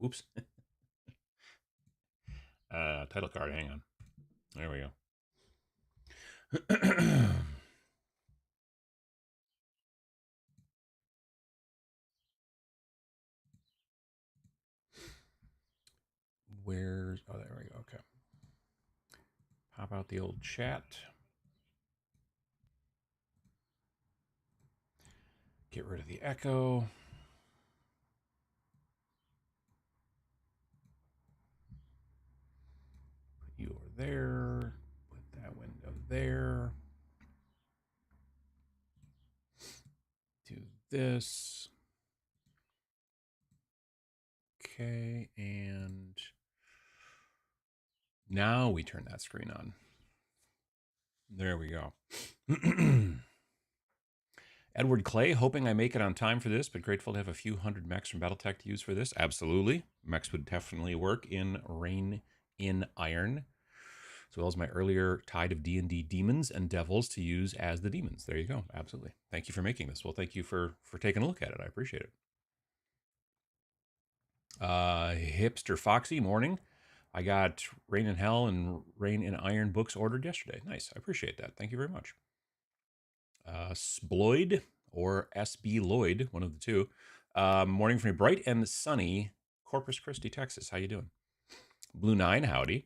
Oops. Title card. Hang on. There we go. Where's... Oh, there we go. Okay. Pop out the old chat. Get rid of the echo. Put you over there. Put that window there. Do this. Okay, and now we turn that screen on. There we go. Edward Clay, hoping I make it on time for this, but grateful to have a few hundred mechs from Battletech to use for this. Absolutely. Mechs would definitely work in Rain in Iron, as well as my earlier Tide of D&D demons and devils to use as the demons. There you go. Absolutely. Thank you for making this. Well, thank you for taking a look at it. I appreciate it. Hipster Foxy, morning. I got Rain in Hell and Rain in Iron books ordered yesterday. Nice. I appreciate that. Thank you very much. Sployd or SB Lloyd, one of the two. Morning from me, bright and sunny Corpus Christi, Texas. How you doing? Blue 9, howdy.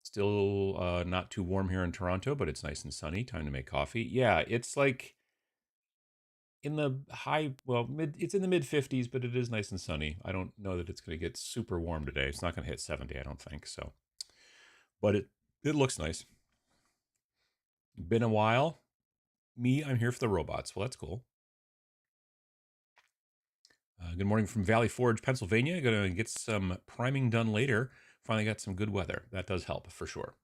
Still not too warm here in Toronto, but it's nice and sunny. Time to make coffee. Yeah, it's like in the high, well, it's in the mid 50s, but it is nice and sunny. I don't know that it's going to get super warm today. It's not going to hit 70, I don't think so. But it looks nice. Been a while. Me, I'm here for the robots. Well, that's cool. Good morning from Valley Forge, Pennsylvania. Going to get some priming done later. Finally got some good weather. That does help for sure.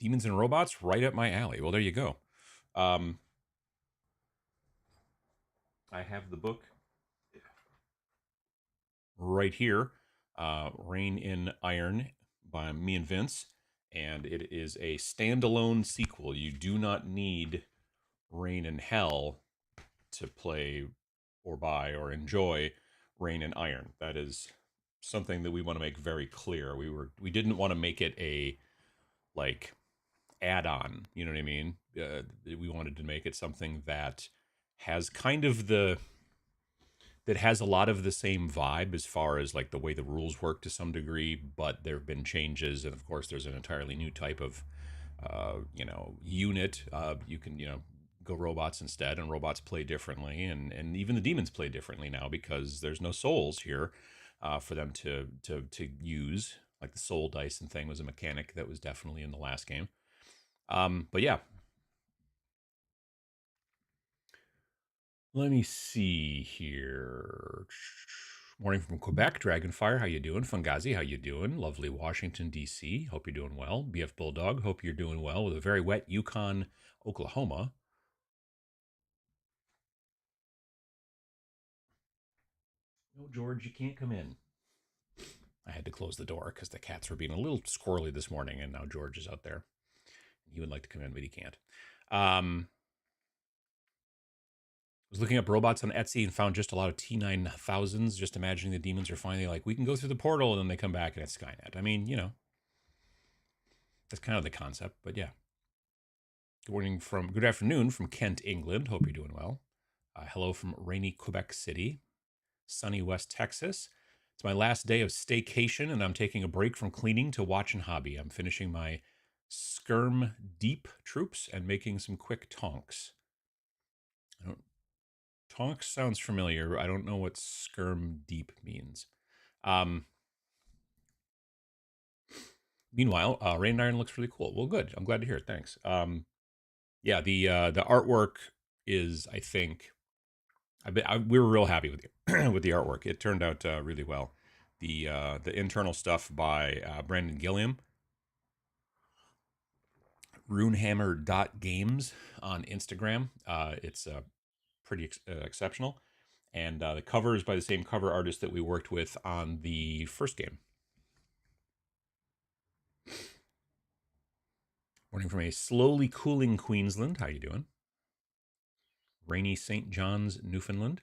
Demons and Robots, right up my alley. Well, there you go. I have the book right here, Rain in Iron by me and Vince, and it is a standalone sequel. You do not need Rain in Hell to play or buy or enjoy Rain in Iron. That is something that we want to make very clear. We didn't want to make it a like add-on, you know what I mean? We wanted to make it something that has kind of that has a lot of the same vibe as far as like the way the rules work to some degree, but there have been changes, and of course there's an entirely new type of unit. You can go robots instead, and robots play differently, and even the demons play differently now because there's no souls here for them to use. Like the soul dice and thing was a mechanic that was definitely in the last game. But yeah, let me see here. Morning from Quebec, Dragonfire. How you doing? Fungazi, how you doing? Lovely Washington, D.C. Hope you're doing well. BF Bulldog, hope you're doing well with a very wet Yukon, Oklahoma. No, George, you can't come in. I had to close the door because the cats were being a little squirrely this morning, and now George is out there. He would like to come in, but he can't. Was looking up robots on Etsy and found just a lot of T9000s, just imagining the demons are finally like, we can go through the portal, and then they come back and it's Skynet. I mean, that's kind of the concept, but yeah. Good afternoon from Kent, England. Hope you're doing well. Hello from rainy Quebec City, sunny West Texas. It's my last day of staycation, and I'm taking a break from cleaning to watch and hobby. I'm finishing my Skirm Deep troops and making some quick tonks. Tonks sounds familiar. I don't know what Skirm Deep means. Meanwhile, Rain Iron looks really cool. Well, good. I'm glad to hear it. Thanks. Yeah, the artwork is, I think, we were real happy with the with the artwork. It turned out really well. The internal stuff by Brandon Gilliam, runehammer.games on Instagram. It's pretty exceptional. And the cover is by the same cover artist that we worked with on the first game. Morning from a slowly cooling Queensland. How you doing? Rainy St. John's, Newfoundland.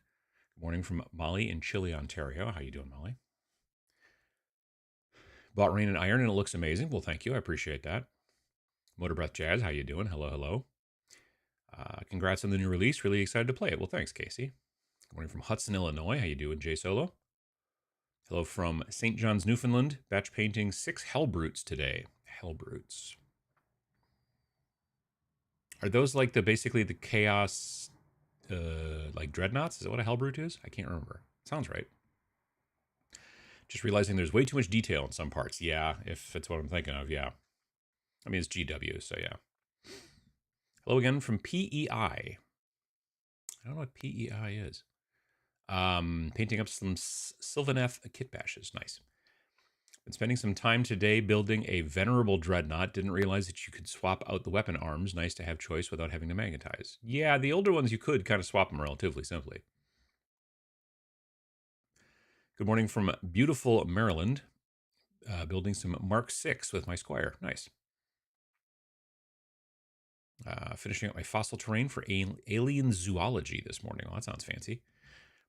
Good Morning from Molly in Chile, Ontario. How you doing, Molly? Bought Rain and Iron and it looks amazing. Well, thank you. I appreciate that. Motor Breath Jazz, how you doing? Hello, hello. Congrats on the new release. Really excited to play it. Well, thanks, Casey. Good morning from Hudson, Illinois. How you doing, Jay Solo? Hello from St. John's, Newfoundland. Batch painting 6 Hellbrutes today. Hellbrutes. Are those like basically the chaos like dreadnoughts? Is that what a Hellbrute is? I can't remember. Sounds right. Just realizing there's way too much detail in some parts. Yeah, if it's what I'm thinking of, yeah. I mean, it's GW, so yeah. Hello again from PEI. I don't know what PEI is. Painting up some Sylvaneth Kitbashes. Nice. Been spending some time today building a venerable dreadnought. Didn't realize that you could swap out the weapon arms. Nice to have choice without having to magnetize. Yeah, the older ones you could kind of swap them relatively simply. Good morning from beautiful Maryland. Building some Mark 6 with my Squire. Nice. Finishing up my fossil terrain for alien zoology this morning. Oh, that sounds fancy.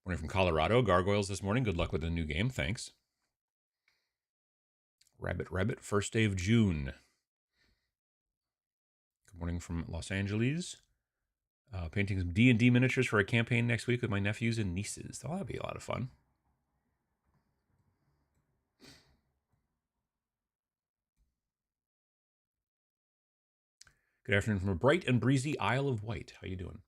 Morning from Colorado. Gargoyles this morning. Good luck with the new game. Thanks. Rabbit, first day of June. Good morning from Los Angeles. Painting some D&D miniatures for a campaign next week with my nephews and nieces. Oh, that'll be a lot of fun. Good afternoon from a bright and breezy Isle of Wight. How you doing?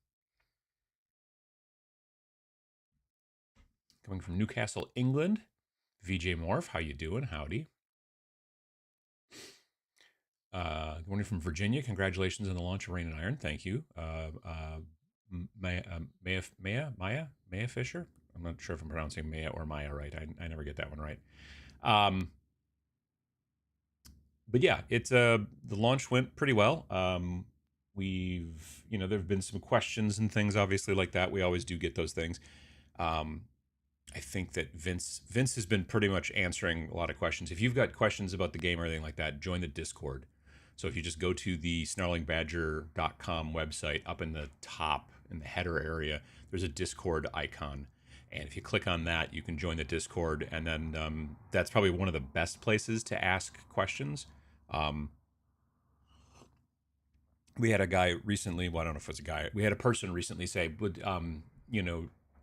Coming from Newcastle, England. VJ Morph, how you doing? Howdy. Good morning from Virginia. Congratulations on the launch of Rain and Iron. Thank you. Maya Fisher. I'm not sure if I'm pronouncing Maya or Maya right. I never get that one right. But yeah, it's the launch went pretty well. We've there've been some questions and things obviously like that. We always do get those things. I think that Vince has been pretty much answering a lot of questions. If you've got questions about the game or anything like that, join the Discord. So if you just go to the snarlingbadger.com website, up in the top in the header area, there's a Discord icon. And if you click on that, you can join the Discord. And then that's probably one of the best places to ask questions. We had a guy recently, well, I don't know if it's a guy, we had a person recently say, would,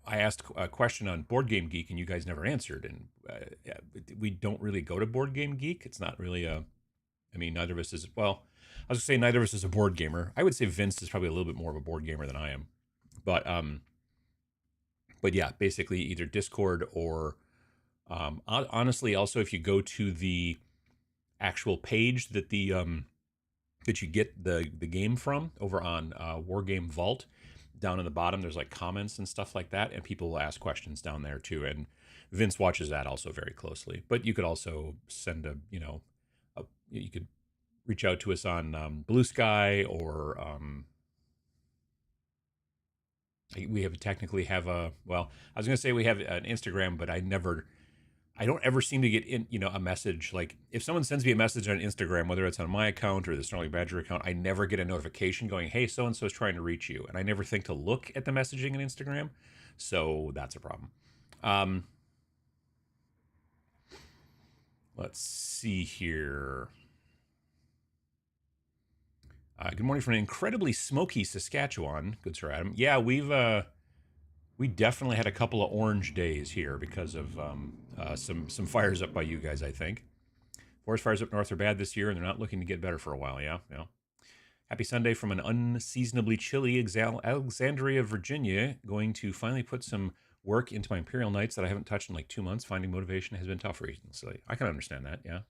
I asked a question on Board Game Geek and you guys never answered. And we don't really go to Board Game Geek. It's not really neither of us is, well, I was going to say neither of us is a board gamer. I would say Vince is probably a little bit more of a board gamer than I am. But yeah, basically either Discord or, honestly, also if you go to the actual page that that you get the game from over on Wargame Vault, down in the bottom there's like comments and stuff like that, and people will ask questions down there too, and Vince watches that also very closely. But you could also send you could reach out to us on Blue Sky, or we have technically have a, well, I was going to say we have an Instagram, but I don't ever seem to get in, a message. Like if someone sends me a message on Instagram, whether it's on my account or the Snarling Badger account, I never get a notification going, hey, so-and-so is trying to reach you. And I never think to look at the messaging on Instagram. So that's a problem. Let's see here. Good morning from an incredibly smoky Saskatchewan. Good Sir Adam. Yeah, we definitely had a couple of orange days here because of some fires up by you guys, I think. Forest fires up north are bad this year, and they're not looking to get better for a while. Yeah. Happy Sunday from an unseasonably chilly Alexandria, Virginia. Going to finally put some work into my Imperial Knights that I haven't touched in like 2 months. Finding motivation has been tough recently. I can understand that. Yeah.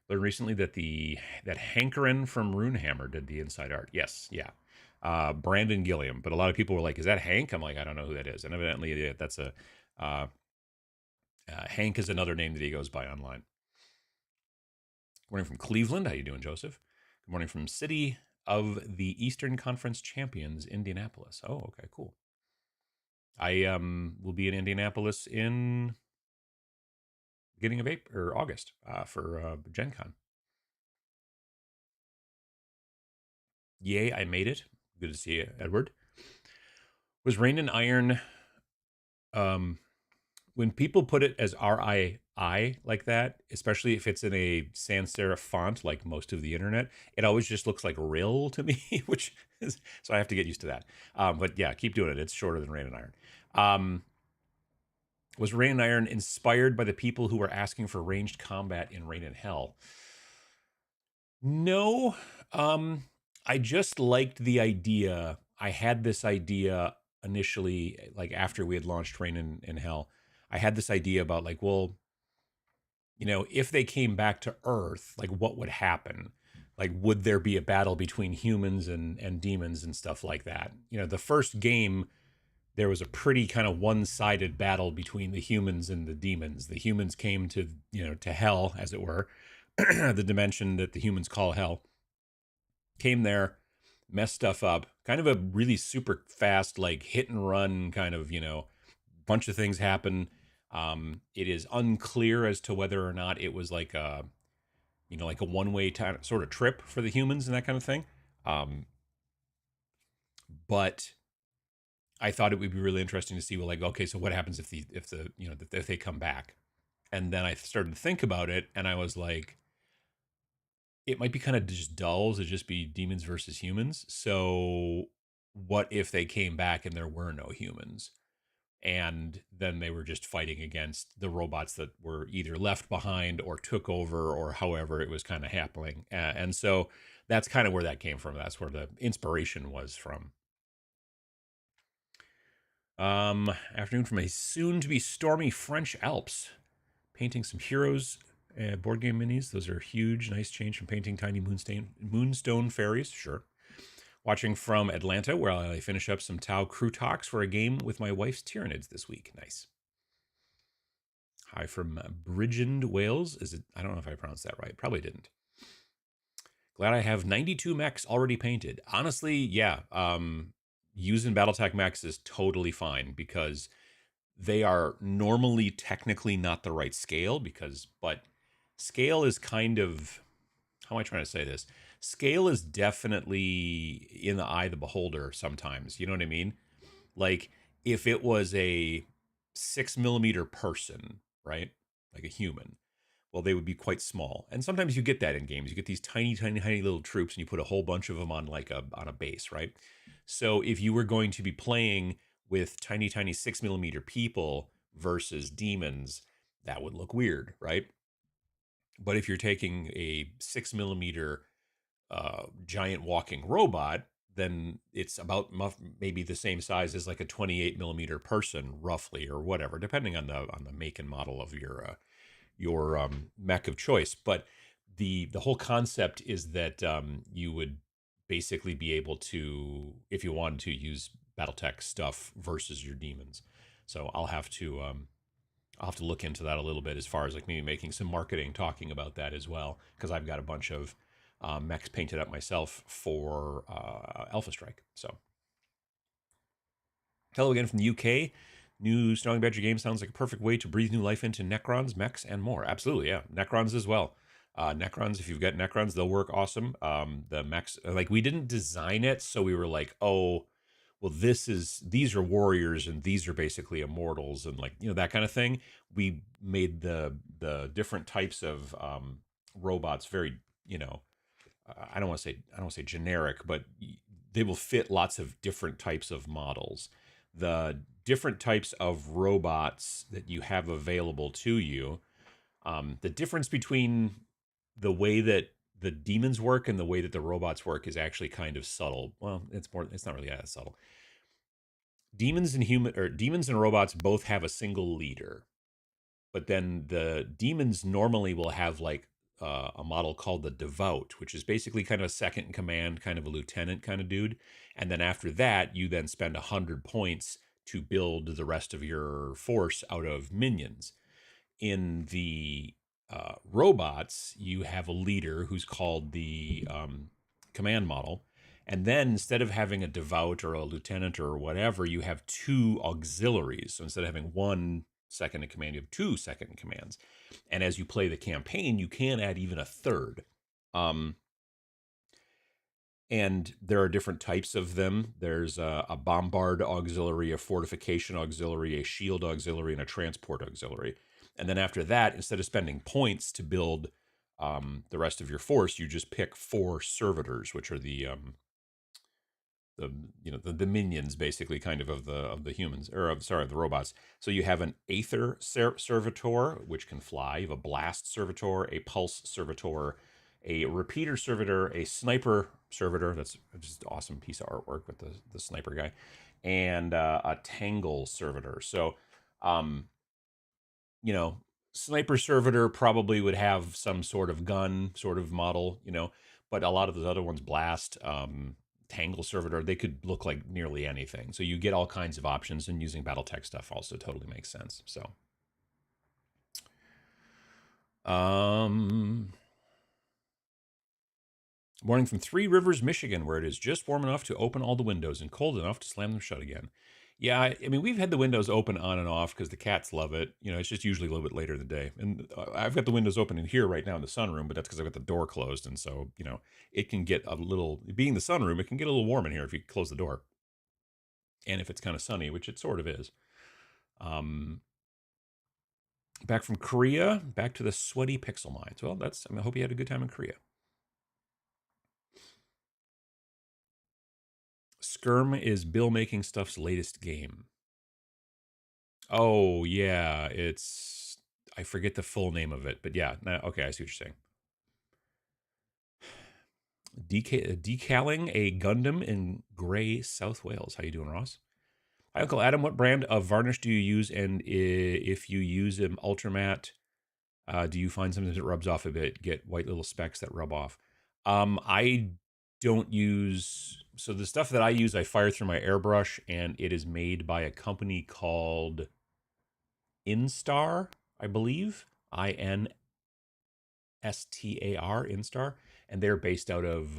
Learned recently that that Hankerin from Runehammer did the inside art. Yes. Yeah. Brandon Gilliam. But a lot of people were like, "Is that Hank?" I'm like, I don't know who that is. And evidently, that's Hank is another name that he goes by online. Good morning from Cleveland. How you doing, Joseph? Good morning from City of the Eastern Conference Champions, Indianapolis. Oh, okay, cool. I will be in Indianapolis in beginning of April or August for Gen Con. Yay, I made it. Good to see you, Edward. Was Rain and Iron Um, when people put it as RII like that, especially if it's in a sans serif font like most of the internet, it always just looks like rill to me, which is so I have to get used to that. But yeah, keep doing it. It's shorter than Rain and Iron. Um, was Rain and Iron inspired by the people who were asking for ranged combat in Rain and Hell? No. Um, I just liked the idea. I had this idea initially, like after we had launched Rain and Hell. I had this idea about like, well, if they came back to Earth, like what would happen? Like, would there be a battle between humans and demons and stuff like that? The first game, there was a pretty kind of one-sided battle between the humans and the demons. The humans came to hell, as it were, the dimension that the humans call hell, came there, messed stuff up, kind of a really super fast, like hit and run kind of, bunch of things happen. It is unclear as to whether or not it was like a one-way sort of trip for the humans and that kind of thing. Um, but I thought it would be really interesting to see, well, like, okay, so what happens if they come back? And then I started to think about it, and I was like, it might be kind of just dull to just be demons versus humans. So what if they came back and there were no humans? And then they were just fighting against the robots that were either left behind or took over or however it was kind of happening. And so that's kind of where that came from. That's where the inspiration was from. Afternoon from a soon to be stormy French Alps. Painting some heroes board game minis. Those are huge. Nice change from painting tiny moonstone fairies. Sure. Watching from Atlanta, where I finish up some Tau crew talks for a game with my wife's Tyranids this week. Nice. Hi from Bridgend, Wales. Is it? I don't know if I pronounced that right. Probably didn't. Glad I have 92 mechs already painted. Honestly, yeah. Using Battletech mechs is totally fine because they are normally technically not the right scale but scale is kind of, how am I trying to say this? Scale is definitely in the eye of the beholder sometimes. You know what I mean? Like if it was a 6 millimeter person, right? Like a human, well, they would be quite small. And sometimes you get that in games. You get these tiny, tiny, tiny little troops, and you put a whole bunch of them on a base, right? So if you were going to be playing with tiny, tiny 6 millimeter people versus demons, that would look weird, right? But if you're taking a 6 millimeter giant walking robot, then it's about maybe the same size as like a 28 millimeter person, roughly, or whatever, depending on the make and model of your mech of choice. But the whole concept is that you would basically be able to, if you wanted to, use BattleTech stuff versus your demons. So I'll have to look into that a little bit as far as like maybe making some marketing talking about that as well, because I've got a bunch of mechs painted up myself for Alpha Strike. So hello again from the UK. New Snowing Badger game sounds like a perfect way to breathe new life into Necrons, mechs, and more. Absolutely, yeah. Necrons as well. Necrons, if you've got Necrons, they'll work awesome. The mechs, like we didn't design it, so we were like, oh, well, these are warriors and these are basically immortals and like that kind of thing. We made the different types of robots very I don't want to say generic, but they will fit lots of different types of models. The different types of robots that you have available to you, the difference between the way that the demons work and the way that the robots work is actually kind of subtle. Well, it's not really that subtle. Demons and robots both have a single leader, but then the demons normally will have like a model called the devout, which is basically kind of a second in command, kind of a lieutenant kind of dude. And then after that, you then spend 100 points to build the rest of your force out of minions. In the robots, you have a leader who's called the command model. And then instead of having a devout or a lieutenant or whatever, you have two auxiliaries. So instead of having one second in command, you have two second in commands. And as you play the campaign, you can add even a third. Um, And there are different types of them. There's a bombard auxiliary, a fortification auxiliary, a shield auxiliary, and a transport auxiliary. And then after that, instead of spending points to build the rest of your force, you just pick 4 servitors, which are the the minions basically kind of the humans, or sorry, of the robots. So you have an aether servitor, which can fly. You have a blast servitor, a pulse servitor, a repeater servitor, a sniper servitor. That's just an awesome piece of artwork with the sniper guy, and a tangle servitor. So um you know, sniper servitor probably would have some sort of gun sort of model, but a lot of those other ones, blast, tangle servitor, they could look like nearly anything. So you get all kinds of options, and using BattleTech stuff also totally makes sense. So, um, morning from Three Rivers, Michigan, where it is just warm enough to open all the windows and cold enough to slam them shut again. Yeah, I mean, we've had the windows open on and off because the cats love it. It's just usually a little bit later in the day. And I've got the windows open in here right now in the sunroom, but that's because I've got the door closed. And so, it can get a little, being the sunroom, it can get a little warm in here if you close the door. And if it's kind of sunny, which it sort of is. Um, Back from Korea, back to the sweaty pixel mines. Well, I hope you had a good time in Korea. Skirm is Bill Making Stuff's latest game. Oh, yeah. I forget the full name of it, but yeah. Okay, I see what you're saying. Decaling a Gundam in Grey, South Wales. How you doing, Ross? Hi, Uncle Adam. What brand of varnish do you use? And if you use an ultramat, do you find something that rubs off a bit? Get white little specks that rub off. I don't use. So the stuff that I use, I fire through my airbrush, and it is made by a company called Instar, I believe. INSTAR, Instar, and they're based out of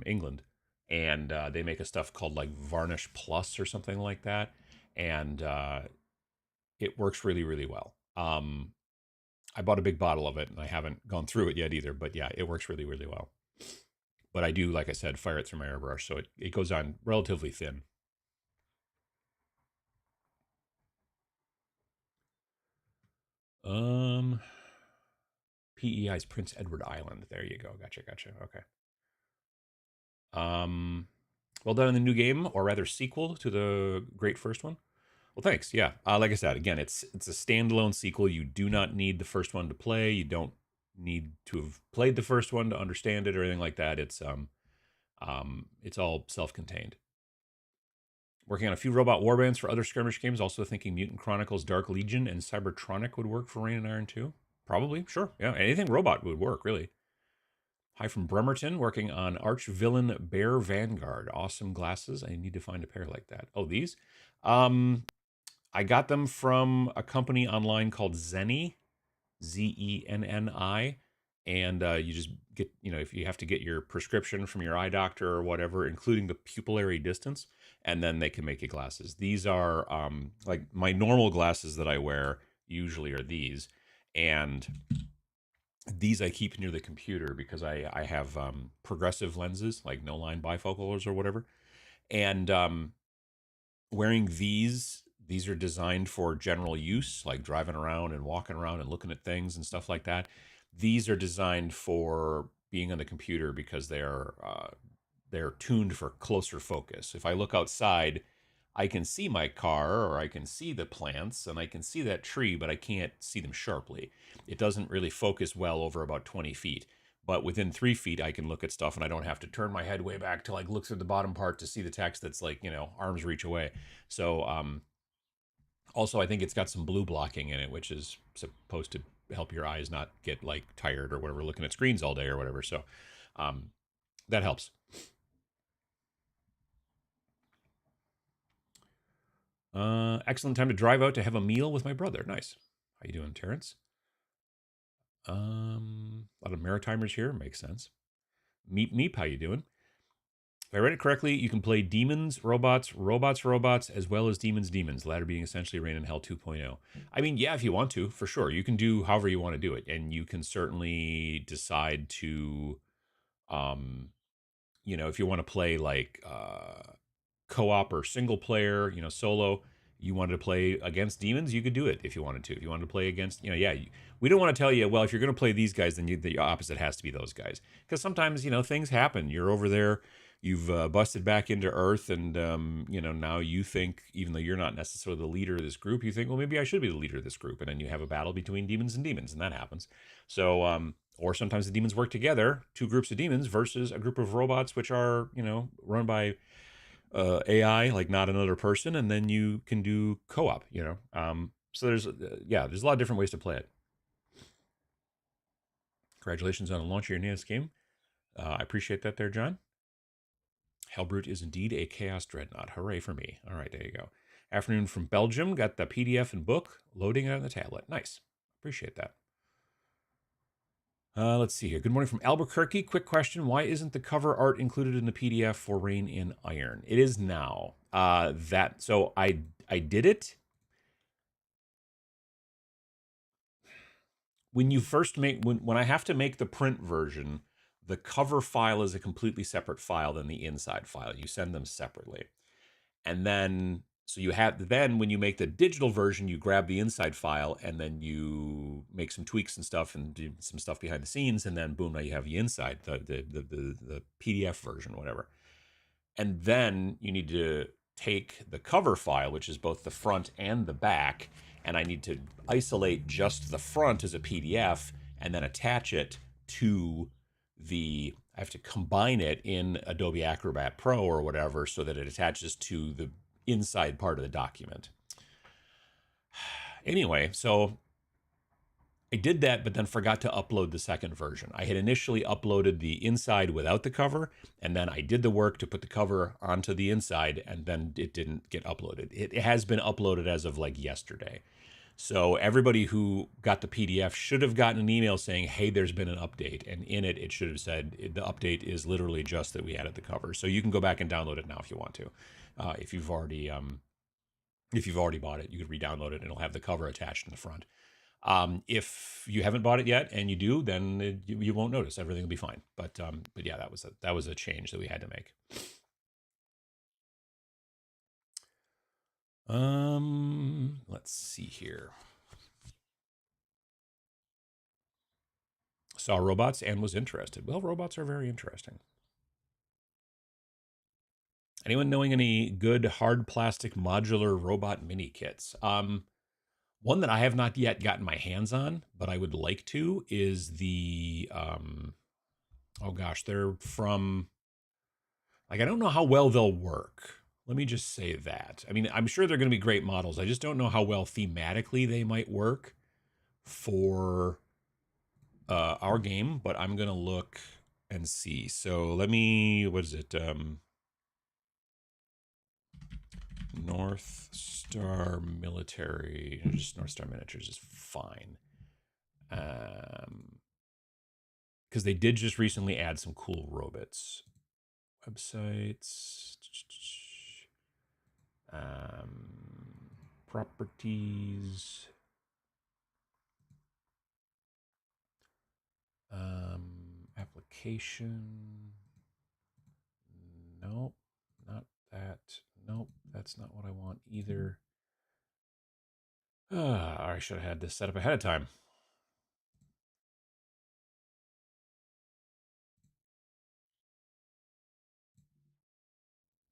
England, and they make a stuff called like Varnish Plus or something like that, and it works really, really well. I bought a big bottle of it, and I haven't gone through it yet either, but yeah, it works really, really well. But I do, like I said, fire it through my airbrush, so it goes on relatively thin. Um, PEI's Prince Edward Island. There you go. Gotcha, gotcha. Okay. Well done in the new game, or rather sequel to the great first one. Well, thanks. Yeah, like I said, again, it's a standalone sequel. You do not need the first one to play. You don't need to have played the first one to understand it or anything like that. It's all self-contained. Working on a few robot warbands for other skirmish games. Also thinking Mutant Chronicles, Dark Legion, and Cybertronic would work for Rain and Iron 2. Probably, sure. Yeah, anything robot would work, really. Hi from Bremerton, working on Arch Villain Bear Vanguard. Awesome glasses. I need to find a pair like that. Oh, these? Um, I got them from a company online called Zenni, Zenni. And you just get, if you have to get your prescription from your eye doctor or whatever, including the pupillary distance, and then they can make you glasses. These are like my normal glasses that I wear usually are these. And these I keep near the computer because I have progressive lenses, like no line bifocals or whatever. And wearing these are designed for general use, like driving around and walking around and looking at things and stuff like that. These are designed for being on the computer because they're tuned for closer focus. If I look outside, I can see my car or I can see the plants and I can see that tree, but I can't see them sharply. It doesn't really focus well over about 20 feet. But within 3 feet, I can look at stuff and I don't have to turn my head way back to like look through the bottom part to see the text that's like, arm's reach away. So, also, I think it's got some blue blocking in it, which is supposed to help your eyes not get like tired or whatever, looking at screens all day or whatever. So, um, that helps. Excellent time to drive out to have a meal with my brother. Nice. How you doing, Terrence? A lot of Maritimers here. Makes sense. Meep Meep, how you doing? If I read it correctly, you can play demons, robots, robots, robots, as well as demons, demons, the latter being essentially Rain and Hell 2.0. I mean, yeah, if you want to, for sure. You can do however you want to do it. And you can certainly decide to um, if you want to play like co-op or single player, solo, you wanted to play against demons, you could do it if you wanted to. If you wanted to play against, yeah, we don't want to tell you, well, if you're going to play these guys, then the opposite has to be those guys. Because sometimes, things happen. You're over there, you've busted back into Earth, and, now you think, even though you're not necessarily the leader of this group, you think, well, maybe I should be the leader of this group. And then you have a battle between demons, and that happens. So, or sometimes the demons work together, two groups of demons versus a group of robots, which are, run by AI, like not another person, and then you can do co-op. So there's a lot of different ways to play it. Congratulations on the launch of your newest game. I appreciate that, there, John. Hellbrute is indeed a chaos dreadnought. Hooray for me! All right, there you go. Afternoon from Belgium. Got the PDF and book. Loading it on the tablet. Nice. Appreciate that. Let's see here. Good morning from Albuquerque. Quick question. Why isn't the cover art included in the PDF for Rain in Iron? It is now. So I did it. When you first when I have to make the print version, the cover file is a completely separate file than the inside file. You send them separately. And then then when you make the digital version, you grab the inside file and then you make some tweaks and stuff and do some stuff behind the scenes, and then boom, now you have the inside, the PDF version, whatever. And then you need to take the cover file, which is both the front and the back, and I need to isolate just the front as a PDF and then attach it to I have to combine it in Adobe Acrobat Pro or whatever so that it attaches to the inside part of the document. Anyway, so I did that, but then forgot to upload the second version. I had initially uploaded the inside without the cover, and then I did the work to put the cover onto the inside, and then it didn't get uploaded. It has been uploaded as of like yesterday. So everybody who got the PDF should have gotten an email saying, hey, there's been an update. And in it, it should have said the update is literally just that we added the cover. So you can go back and download it now if you want to. If you've already bought it, you could re-download it and it'll have the cover attached in the front. If you haven't bought it yet and you do, then you won't notice. Everything will be fine. But yeah, that was a change that we had to make. Let's see here. Saw robots and was interested. Well, robots are very interesting. Anyone knowing any good hard plastic modular robot mini kits? One that I have not yet gotten my hands on, but I would like to, is the oh gosh, they're from, like, I don't know how well they'll work. Let me just say that. I mean, I'm sure they're going to be great models. I just don't know how well thematically they might work for our game, but I'm going to look and see. So let me, what is it? North Star Military, just North Star Miniatures is fine. Because they did just recently add some cool robots. Websites. Properties. Application. Nope, not that. Nope, that's not what I want either. I should have had this set up ahead of time.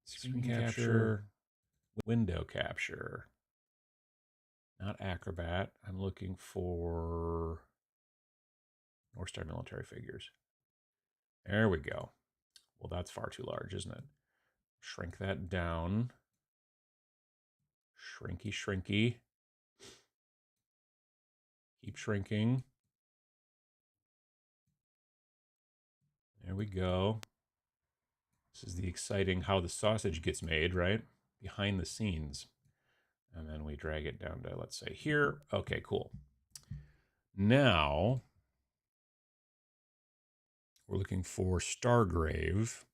Screen capture, window capture. Not Acrobat. I'm looking for North Star military figures. There we go. Well, that's far too large, isn't it? Shrink that down. Shrinky, shrinky. Keep shrinking. There we go. This is the exciting how the sausage gets made, right? Behind the scenes. And then we drag it down to, let's say, here. Okay, cool. Now, we're looking for Stargrave.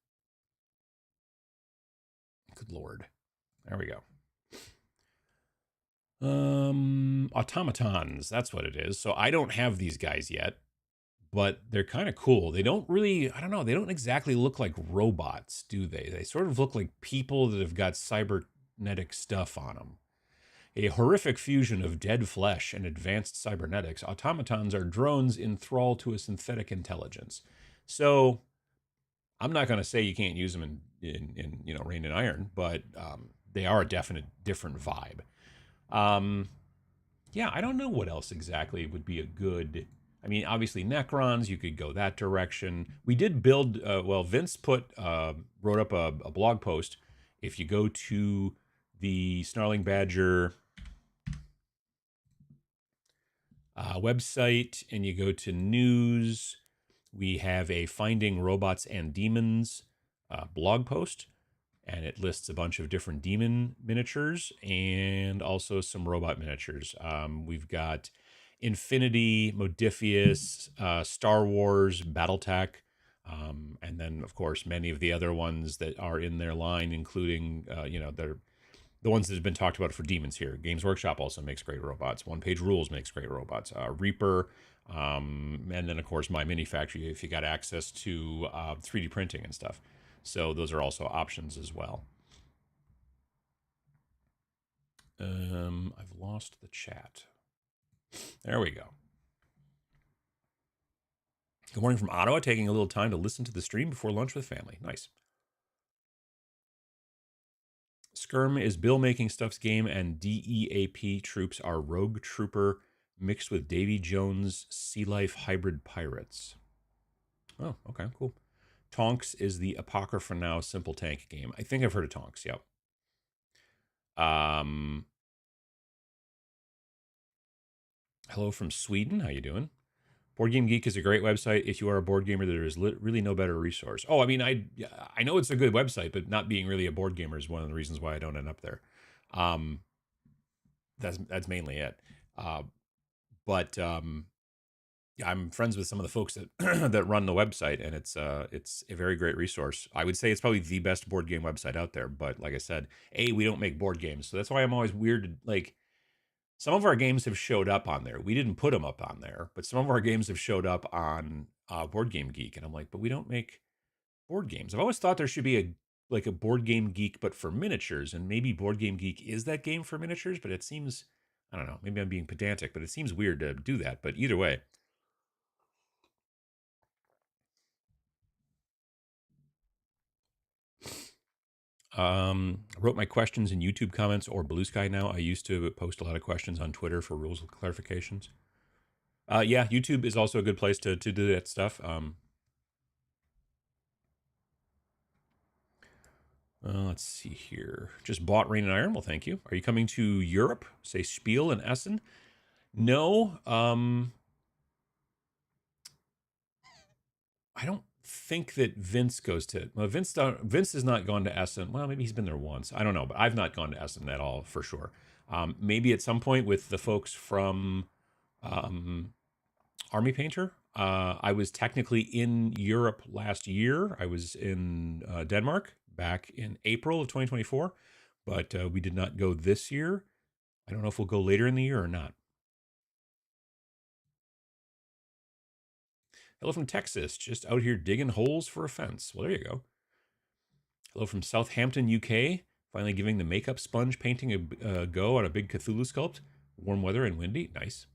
Good Lord. There we go. Automatons, that's what it is. So I don't have these guys yet, but they're kind of cool. They don't really, I don't know, they don't exactly look like robots, do they? They sort of look like people that have got cybernetic stuff on them. A horrific fusion of dead flesh and advanced cybernetics, automatons are drones in thrall to a synthetic intelligence. So I'm not going to say you can't use them in Rain and Iron, but they are a definite different vibe. Um, yeah, I don't know what else exactly would be a good. I mean, obviously Necrons, you could go that direction. We did build. Vince wrote up a blog post. If you go to the Snarling Badger website and you go to news, we have a Finding Robots and Demons blog post, and it lists a bunch of different demon miniatures and also some robot miniatures. We've got Infinity, Modifius, Star Wars, Battletech, and then of course many of the other ones that are in their line, including they're the ones that have been talked about for demons here. Games Workshop also makes great robots. One Page Rules makes great robots. Reaper, and then of course My Mini Factory if you got access to 3D printing and stuff. So those are also options as well. I've lost the chat. There we go. Good morning from Ottawa. Taking a little time to listen to the stream before lunch with family. Nice. Skirm is Bill Making Stuff's game, and DEAP troops are Rogue Trooper mixed with Davy Jones' Sea Life hybrid pirates. Oh, okay, cool. Tonks is the Apocrypha Now Simple Tank game. I think I've heard of Tonks, yep. Hello from Sweden. How you doing? Board Game Geek is a great website. If you are a board gamer, there is really no better resource. Oh, I mean, I know it's a good website, but not being really a board gamer is one of the reasons why I don't end up there. That's mainly it. But I'm friends with some of the folks that that run the website, and it's a very great resource. I would say it's probably the best board game website out there. But like I said, we don't make board games, so that's why I'm always weird. Like some of our games have showed up on there. We didn't put them up on there, but some of our games have showed up on Board Game Geek, and I'm like, but we don't make board games. I've always thought there should be a Board Game Geek, but for miniatures, and maybe Board Game Geek is that game for miniatures. But it seems, I don't know, maybe I'm being pedantic, but it seems weird to do that. But either way. I wrote my questions in YouTube comments or Blue Sky now. I used to post a lot of questions on Twitter for rules clarifications. Yeah, YouTube is also a good place to do that stuff. Let's see here. Just bought Rain and Iron. Well, thank you. Are you coming to Europe? Say Spiel in Essen? No. I don't think that Vince goes to. Well, Vince has not gone to Essen. Well, maybe he's been there once. I don't know, but I've not gone to Essen at all for sure. Maybe at some point with the folks from Army Painter. I was technically in Europe last year. I was in Denmark back in April of 2024, but we did not go this year. I don't know if we'll go later in the year or not. Hello from Texas, just out here digging holes for a fence. Well, there you go. Hello from Southampton, UK. Finally giving the makeup sponge painting a go on a big Cthulhu sculpt. Warm weather and windy. Nice.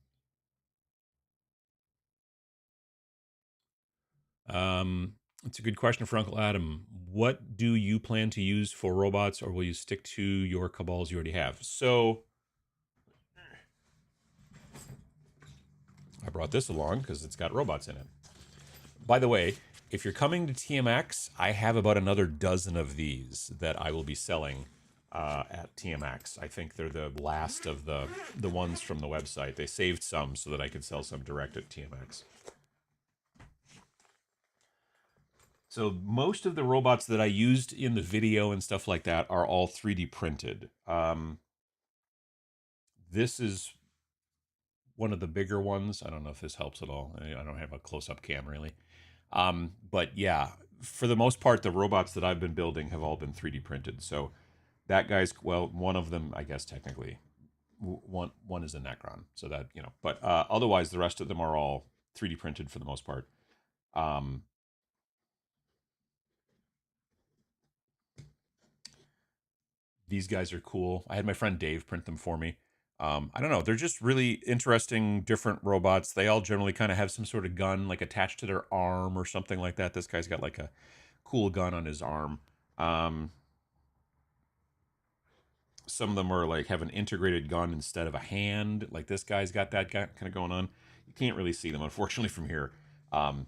It's a good question for Uncle Adam. What do you plan to use for robots, or will you stick to your cabals you already have? So, I brought this along because it's got robots in it. By the way, if you're coming to TMX, I have about another dozen of these that I will be selling at TMX. I think they're the last of the ones from the website. They saved some so that I could sell some direct at TMX. So most of the robots that I used in the video and stuff like that are all 3D printed. This is one of the bigger ones. I don't know if this helps at all. I don't have a close-up cam really. But yeah, for the most part, the robots that I've been building have all been 3D printed. So that guy's, well, one of them, I guess technically, one is a Necron. So that, but otherwise the rest of them are all 3D printed for the most part. Um, these guys are cool. I had my friend Dave print them for me. I don't know. They're just really interesting, different robots. They all generally kind of have some sort of gun, like attached to their arm or something like that. This guy's got like a cool gun on his arm. Um, some of them are like have an integrated gun instead of a hand. Like this guy's got that kind of going on. You can't really see them, unfortunately, from here. Um,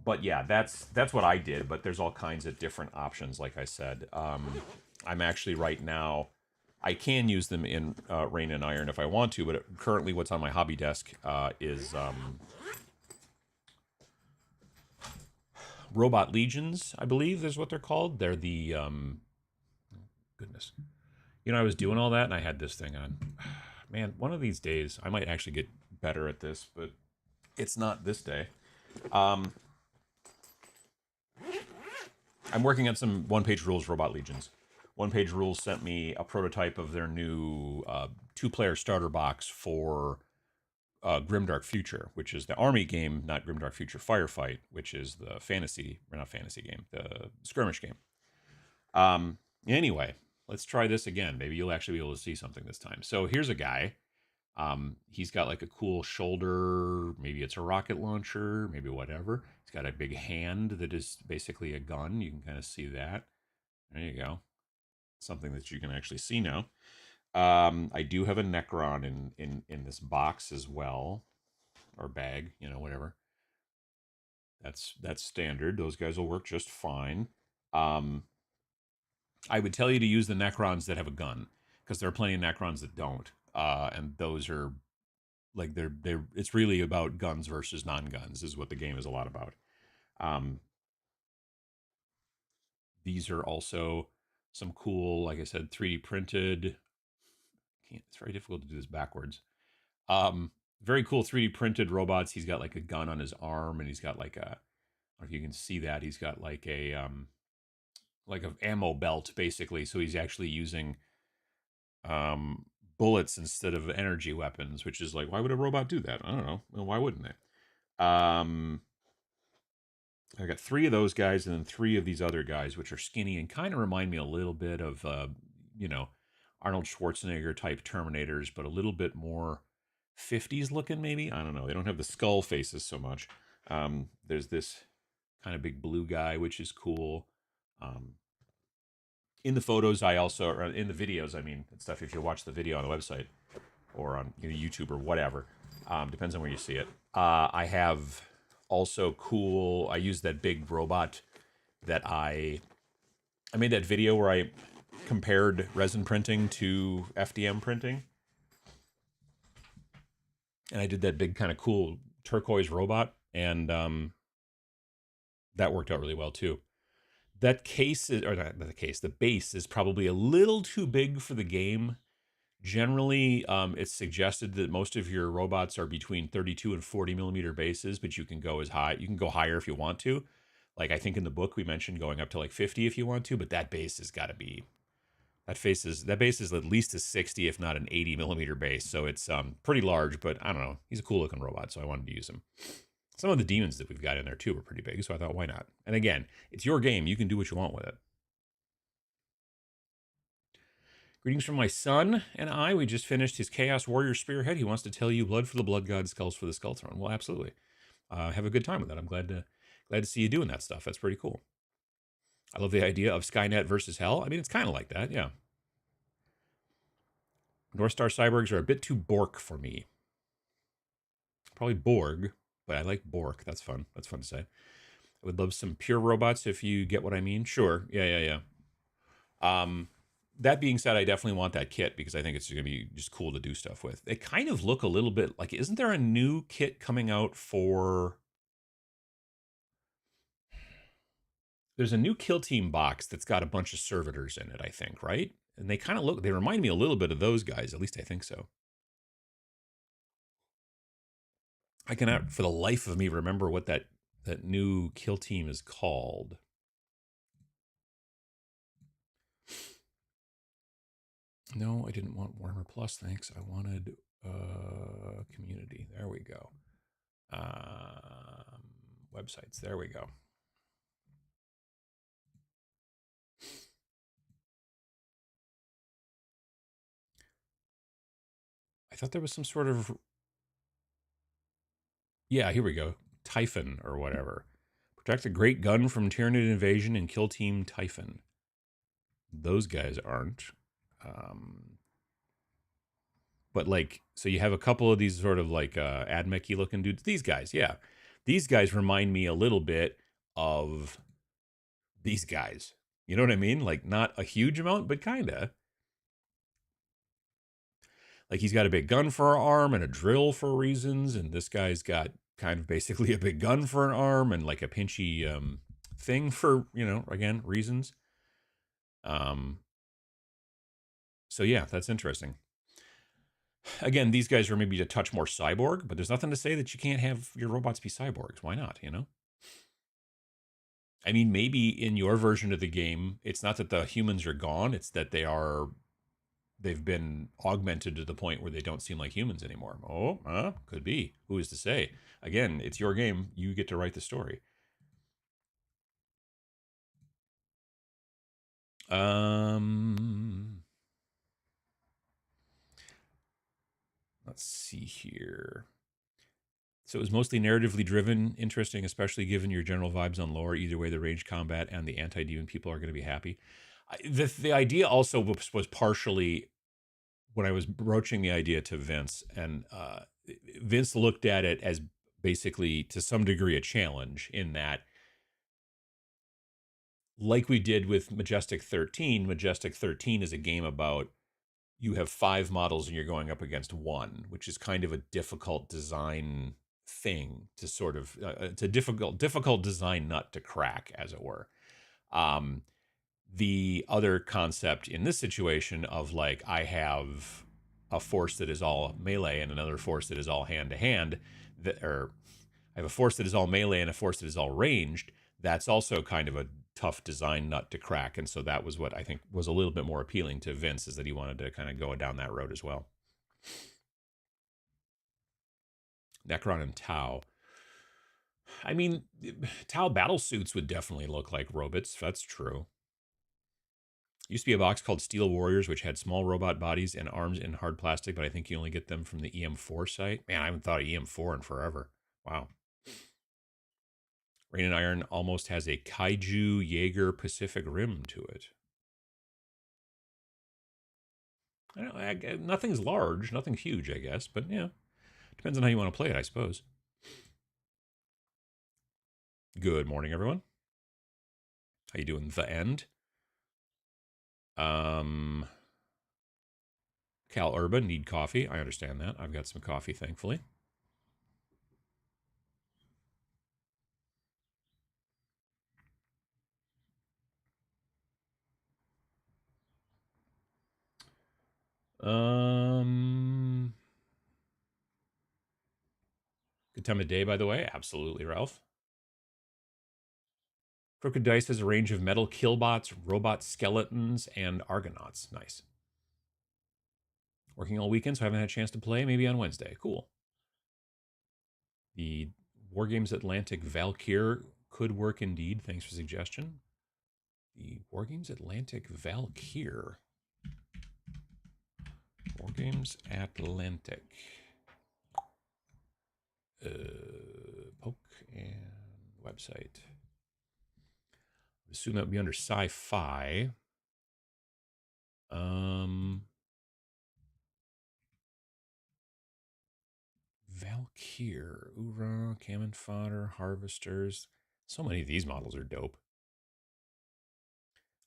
but yeah, that's what I did. But there's all kinds of different options. Like I said, I'm actually right now. I can use them in Rain and Iron if I want to, but currently, what's on my hobby desk is Robot Legions. I believe is what they're called. They're the goodness. You know, I was doing all that and I had this thing on. Man, one of these days I might actually get better at this, but it's not this day. Um, I'm working on some one-page rules Robot Legions. One Page Rules sent me a prototype of their new two-player starter box for Grimdark Future, which is the army game, not Grimdark Future Firefight, which is the fantasy, or not fantasy game, the skirmish game. Anyway, let's try this again. Maybe you'll actually be able to see something this time. So here's a guy. He's got like a cool shoulder. Maybe it's a rocket launcher, maybe whatever. He's got a big hand that is basically a gun. You can kind of see that. There you go. Something that you can actually see now. I do have a Necron in this box as well, or bag, you know, whatever. That's standard. Those guys will work just fine. Um, I would tell you to use the Necrons that have a gun because there are plenty of Necrons that don't, and those are like they're. It's really about guns versus non-guns is what the game is a lot about. Um, these are also some cool, like I said, 3D printed. It's very difficult to do this backwards. Very cool 3D printed robots. He's got like a gun on his arm, and he's got like a. I don't know if you can see that. He's got like a ammo belt basically. So he's actually using um bullets instead of energy weapons, which is like, why would a robot do that? I don't know. Well, why wouldn't they? I got three of those guys and then three of these other guys, which are skinny and kind of remind me a little bit of, you know, Arnold Schwarzenegger type Terminators, but a little bit more 50s looking, maybe. I don't know. They don't have the skull faces so much. There's this kind of big blue guy, which is cool. Um, in the photos, I also, or in the videos, I mean, and stuff, if you watch the video on the website or on YouTube or whatever, depends on where you see it. I have also cool. I use that big robot that I made that video where I compared resin printing to FDM printing, and I did that big kind of cool turquoise robot, and that worked out really well too. That case is, or not the case, the base is probably a little too big for the game. Generally, it's suggested that most of your robots are between 32 and 40 millimeter bases, but you can go as high. You can go higher if you want to. Like I think in the book we mentioned going up to like 50 if you want to, but that base has got to be that base is at least a 60, if not an 80 millimeter base. So it's pretty large, but I don't know. He's a cool looking robot, so I wanted to use him. Some of the demons that we've got in there too are pretty big, so I thought, why not? And again, it's your game. You can do what you want with it. Greetings from my son and I. We just finished his Chaos Warrior Spearhead. He wants to tell you blood for the blood god, skulls for the skull throne. Well, absolutely. Have a good time with that. I'm glad to see you doing that stuff. That's pretty cool. I love the idea of Skynet versus Hell. I mean, it's kind of like that, yeah. North Star cyborgs are a bit too Bork for me. Probably Borg, but I like Bork. That's fun. That's fun to say. I would love some pure robots if you get what I mean. Sure. Yeah. That being said, I definitely want that kit because I think it's going to be just cool to do stuff with. They kind of look a little bit like, isn't there a new kit coming out for? There's a new Kill Team box that's got a bunch of servitors in it, I think, right? And they kind of look, they remind me a little bit of those guys. At least I think so. I cannot, for the life of me, remember what that new Kill Team is called. No, I didn't want Warhammer Plus, thanks. I wanted community. There we go. Websites. There we go. I thought there was some sort of. Yeah, here we go. Typhon or whatever. Protect a great gun from Tyranid invasion and kill Team Typhon. Those guys aren't. But like, so you have a couple of these sort of like Admech-y looking dudes. These guys, yeah. These guys remind me a little bit of these guys. You know what I mean? Like, not a huge amount, but kinda. Like, he's got a big gun for an arm and a drill for reasons, and this guy's got kind of basically a big gun for an arm and like a pinchy thing for, again, reasons. So yeah, that's interesting. Again, these guys are maybe a touch more cyborg, but there's nothing to say that you can't have your robots be cyborgs. Why not, I mean, maybe in your version of the game, it's not that the humans are gone, it's that they've been augmented to the point where they don't seem like humans anymore. Oh, could be. Who is to say? Again, it's your game. You get to write the story. Let's see here. So it was mostly narratively driven, interesting, especially given your general vibes on lore. Either way, the range combat and the anti-demon people are going to be happy. The idea also was partially when I was broaching the idea to Vince, and Vince looked at it as basically to some degree a challenge in that, like we did with Majestic 13, Majestic 13 is a game about you have 5 models and you're going up against one, which is kind of a difficult design thing to sort of it's a difficult design nut to crack, as it were. The other concept in this situation of like, I have a force that is all melee and another force that is all hand to hand, that, or I have a force that is all melee and a force that is all ranged. That's also kind of a tough design nut to crack, and so that was what I think was a little bit more appealing to Vince, is that he wanted to kind of go down that road as well. Necron and Tau. I mean, Tau battle suits would definitely look like robots. That's true. Used to be a box called Steel Warriors, which had small robot bodies and arms in hard plastic, but I think you only get them from the EM4 site. Man, I haven't thought of EM4 in forever. Wow. Rain and Iron almost has a Kaiju Jaeger Pacific Rim to it. Nothing's large, nothing huge, I guess, but yeah, depends on how you want to play it, I suppose. Good morning, everyone. How you doing? The end. Cal Urban need coffee. I understand that. I've got some coffee, thankfully. Good time of day, by the way. Absolutely, Ralph. Crooked Dice has a range of metal killbots, robot skeletons, and argonauts. Nice. Working all weekend, so I haven't had a chance to play. Maybe on Wednesday. Cool. The Wargames Atlantic Valkyr could work indeed. Thanks for suggestion. The Wargames Atlantic Valkyr. Wargames Atlantic. Poke and website. I assume that would be under sci-fi. Valkyr, Ura, Cannon Fodder, Harvesters. So many of these models are dope.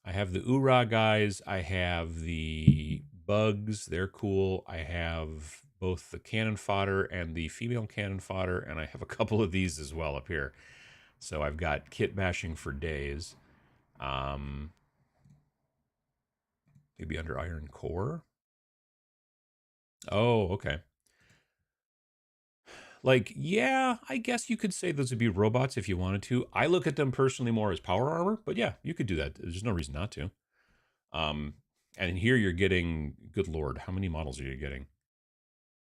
I have the Ura guys. I have the bugs. They're cool. I have both the cannon fodder and the female cannon fodder, and I have a couple of these as well up here. So I've got Kitbashing for days. Maybe under Iron Core. Oh, okay. Like, yeah, I guess you could say those would be robots if you wanted to. I look at them personally more as power armor, but yeah, you could do that. There's no reason not to. And here you're getting, good lord, how many models are you getting?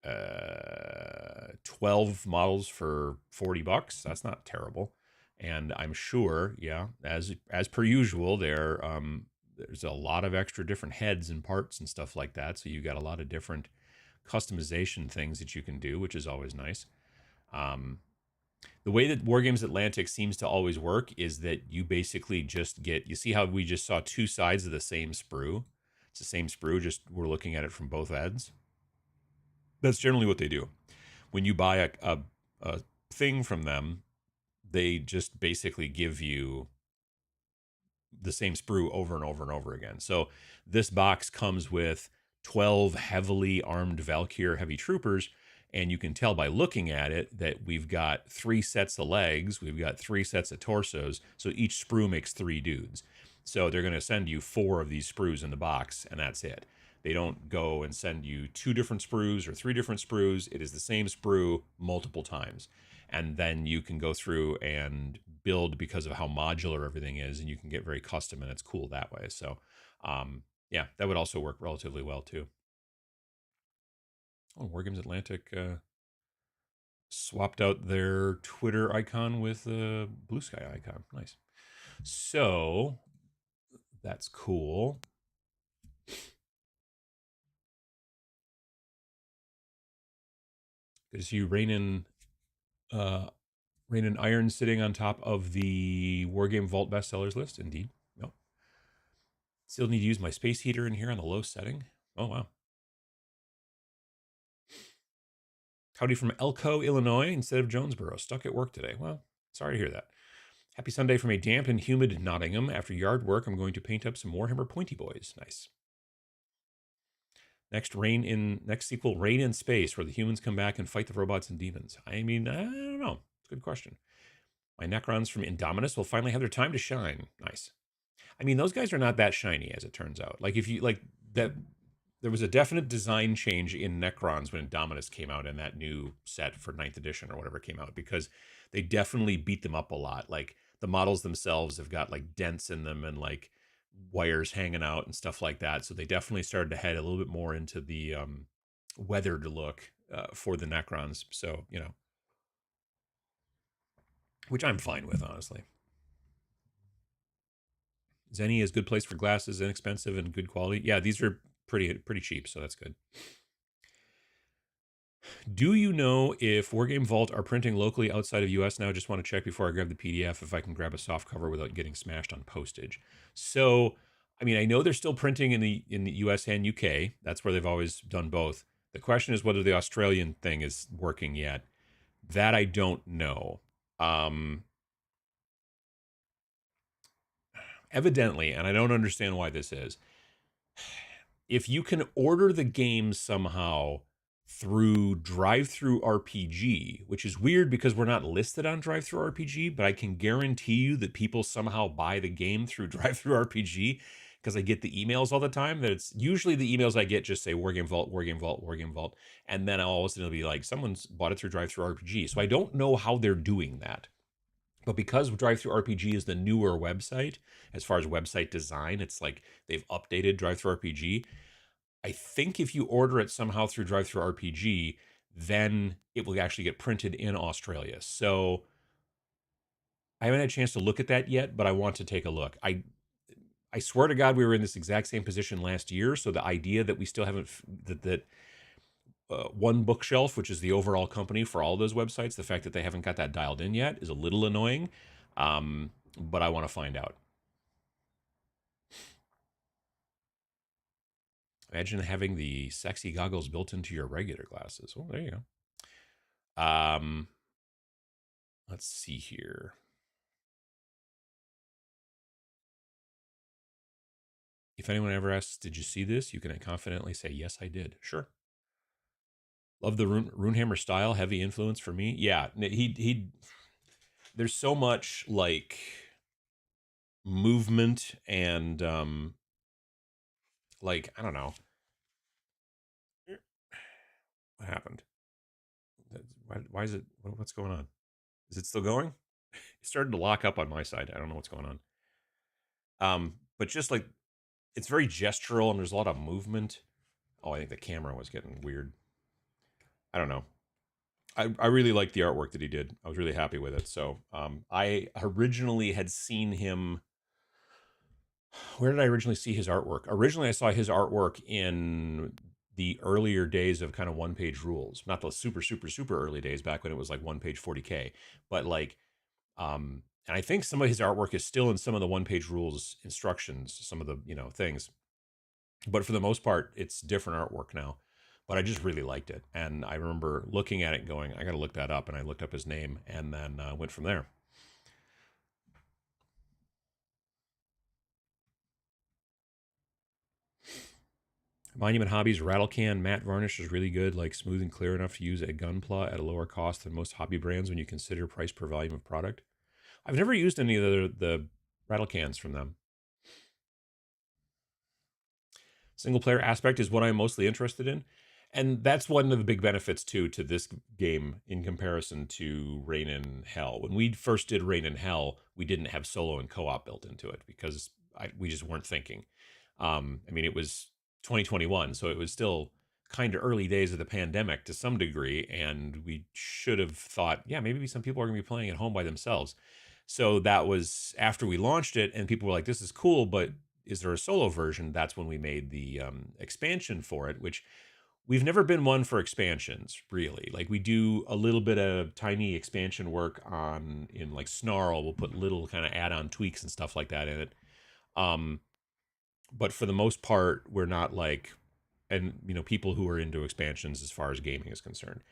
12 models for $40. That's not terrible. And I'm sure, yeah, as per usual, there's a lot of extra different heads and parts and stuff like that. So you got a lot of different customization things that you can do, which is always nice. Um, the way that Wargames Atlantic seems to always work is that you basically just get, you see how we just saw two sides of the same sprue? It's the same sprue, just we're looking at it from both ends. That's generally what they do. When you buy a thing from them, they just basically give you the same sprue over and over and over again. So this box comes with 12 heavily armed Valkyr heavy troopers, and you can tell by looking at it that we've got 3 sets of legs, we've got 3 sets of torsos, so each sprue makes 3 dudes. So they're going to send you 4 of these sprues in the box, and that's it. They don't go and send you 2 different sprues or 3 different sprues. It is the same sprue multiple times. And then you can go through and build because of how modular everything is, and you can get very custom, and it's cool that way. So yeah, that would also work relatively well too. Oh, Wargames Atlantic swapped out their Twitter icon with a blue sky icon. Nice. So that's cool. Good to see you, Rainin Iron, sitting on top of the Wargame Vault bestsellers list. Indeed. No. Still need to use my space heater in here on the low setting. Oh, wow. Howdy from Elko, Illinois, instead of Jonesboro. Stuck at work today. Well, sorry to hear that. Happy Sunday from a damp and humid Nottingham. After yard work, I'm going to paint up some Warhammer Pointy Boys. Nice. Next sequel, Rain in Space, where the humans come back and fight the robots and demons. I mean, I don't know. It's a good question. My Necrons from Indominus will finally have their time to shine. Nice. I mean, those guys are not that shiny, as it turns out. Like, if you like that, there was a definite design change in Necrons when Indominus came out in that new set for 9th edition or whatever came out, because they definitely beat them up a lot. Like, the models themselves have got like dents in them and like wires hanging out and stuff like that. So they definitely started to head a little bit more into the weathered look for the Necrons. So, which I'm fine with, honestly. Zenny is a good place for glasses, inexpensive and good quality. Yeah, these are pretty cheap, so that's good. Do you know if Wargame Vault are printing locally outside of US now? Just want to check before I grab the PDF if I can grab a soft cover without getting smashed on postage. So, I mean, I know they're still printing in the US and UK. That's where they've always done both. The question is whether the Australian thing is working yet. That I don't know. Evidently, and I don't understand why this is, if you can order the game somehow through Drive-Through RPG, which is weird because we're not listed on Drive-Through RPG, but I can guarantee you that people somehow buy the game through Drive-Through RPG, because I get the emails all the time. That it's usually the emails I get just say Wargame Vault, Wargame Vault, Wargame Vault, and then all of a sudden it'll be like someone's bought it through Drive-Through RPG. So I don't know how they're doing that. But because Drive-Through RPG is the newer website, as far as website design, it's like they've updated Drive-Through RPG. I think if you order it somehow through Drive-Through RPG, then it will actually get printed in Australia. So I haven't had a chance to look at that yet, but I want to take a look. I swear to God, we were in this exact same position last year. So the idea that we still haven't that One Bookshelf, which is the overall company for all those websites, the fact that they haven't got that dialed in yet is a little annoying. But I want to find out. Imagine having the sexy goggles built into your regular glasses. Oh, there you go. Let's see here. If anyone ever asks, did you see this? You can confidently say, yes, I did. Sure. Love the Runehammer style, heavy influence for me. Yeah, there's so much like movement and like, I don't know. What happened? Why is it, what's going on? Is it still going? It started to lock up on my side. I don't know what's going on. But just like, it's very gestural and there's a lot of movement. Oh, I think the camera was getting weird. I don't know. I really liked the artwork that he did. I was really happy with it. So I originally had seen him. Where did I originally see his artwork? Originally, I saw his artwork in the earlier days of kind of one page rules, not the super early days back when it was like one page 40K, but like, and I think some of his artwork is still in some of the one page rules instructions, some of the, things, but for the most part, it's different artwork now. But I just really liked it. And I remember looking at it and going, I got to look that up. And I looked up his name and then went from there. Monument Hobbies Rattle Can Matte Varnish is really good, like smooth and clear enough to use at Gunpla at a lower cost than most hobby brands when you consider price per volume of product. I've never used any of the rattle cans from them. Single player aspect is what I'm mostly interested in. And that's one of the big benefits too to this game in comparison to Rain and Hell. When we first did Rain and Hell, we didn't have solo and co-op built into it because we just weren't thinking. I mean, it was 2021, so it was still kind of early days of the pandemic to some degree, and we should have thought, yeah, maybe some people are going to be playing at home by themselves. So that was after we launched it, and people were like, "This is cool, but is there a solo version?" That's when we made the expansion for it, which we've never been one for expansions, really. Like we do a little bit of tiny expansion work on in like Snarl. We'll put little kind of add-on tweaks and stuff like that in it. Um, but for the most part, we're not like, and people who are into expansions as far as gaming is concerned.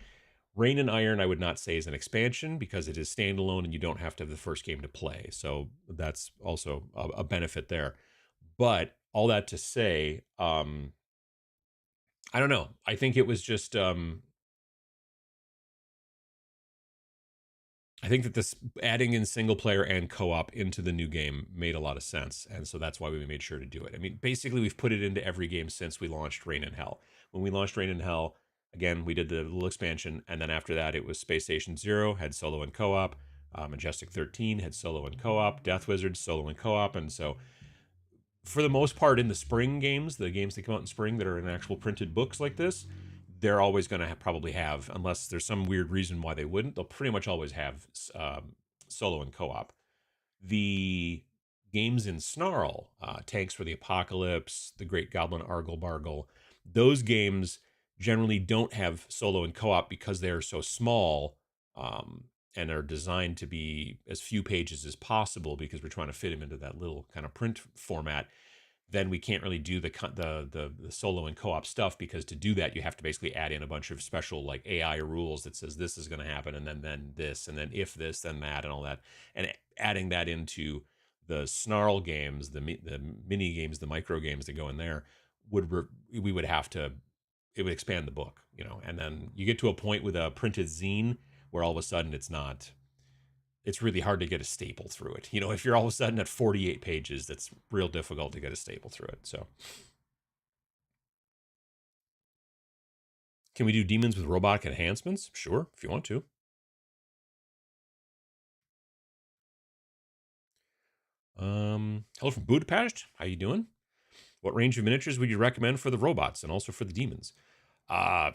Rain and Iron, I would not say is an expansion because it is standalone and you don't have to have the first game to play. So that's also a benefit there. But all that to say, I don't know. I think it was just I think that this adding in single player and co-op into the new game made a lot of sense, and so that's why we made sure to do it. I mean, basically, we've put it into every game since we launched Rain and Hell. When we launched Rain and Hell, again, we did the little expansion, and then after that, it was Space Station Zero had solo and co-op, Majestic 13 had solo and co-op, Death Wizard solo and co-op, and so for the most part, in the spring games, the games that come out in spring that are in actual printed books like this, they're always going to probably have, unless there's some weird reason why they wouldn't, they'll pretty much always have solo and co-op. The games in Snarl, Tanks for the Apocalypse, The Great Goblin Argle Bargle, those games generally don't have solo and co-op because they are so small, and are designed to be as few pages as possible because we're trying to fit them into that little kind of print format. Then we can't really do the solo and co-op stuff because to do that you have to basically add in a bunch of special like AI rules that says this is going to happen and then this and then if this then that and all that, and adding that into the Snarl games, the mini games, the micro games that go in there we would have to, it would expand the book, and then you get to a point with a printed zine where all of a sudden it's really hard to get a staple through it. If you're all of a sudden at 48 pages, that's real difficult to get a staple through it. So, can we do demons with robotic enhancements? Sure, if you want to. Hello from Budapest. How you doing? What range of miniatures would you recommend for the robots and also for the demons? Uh,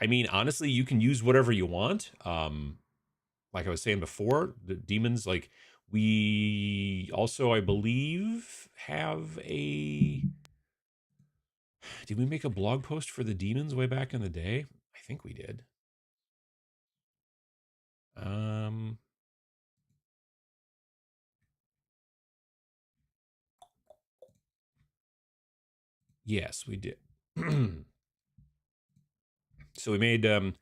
I mean, honestly, you can use whatever you want. Like I was saying before, the demons, like we also, I believe, have a. Did we make a blog post for the demons way back in the day? I think we did. Um, yes, we did. So we made a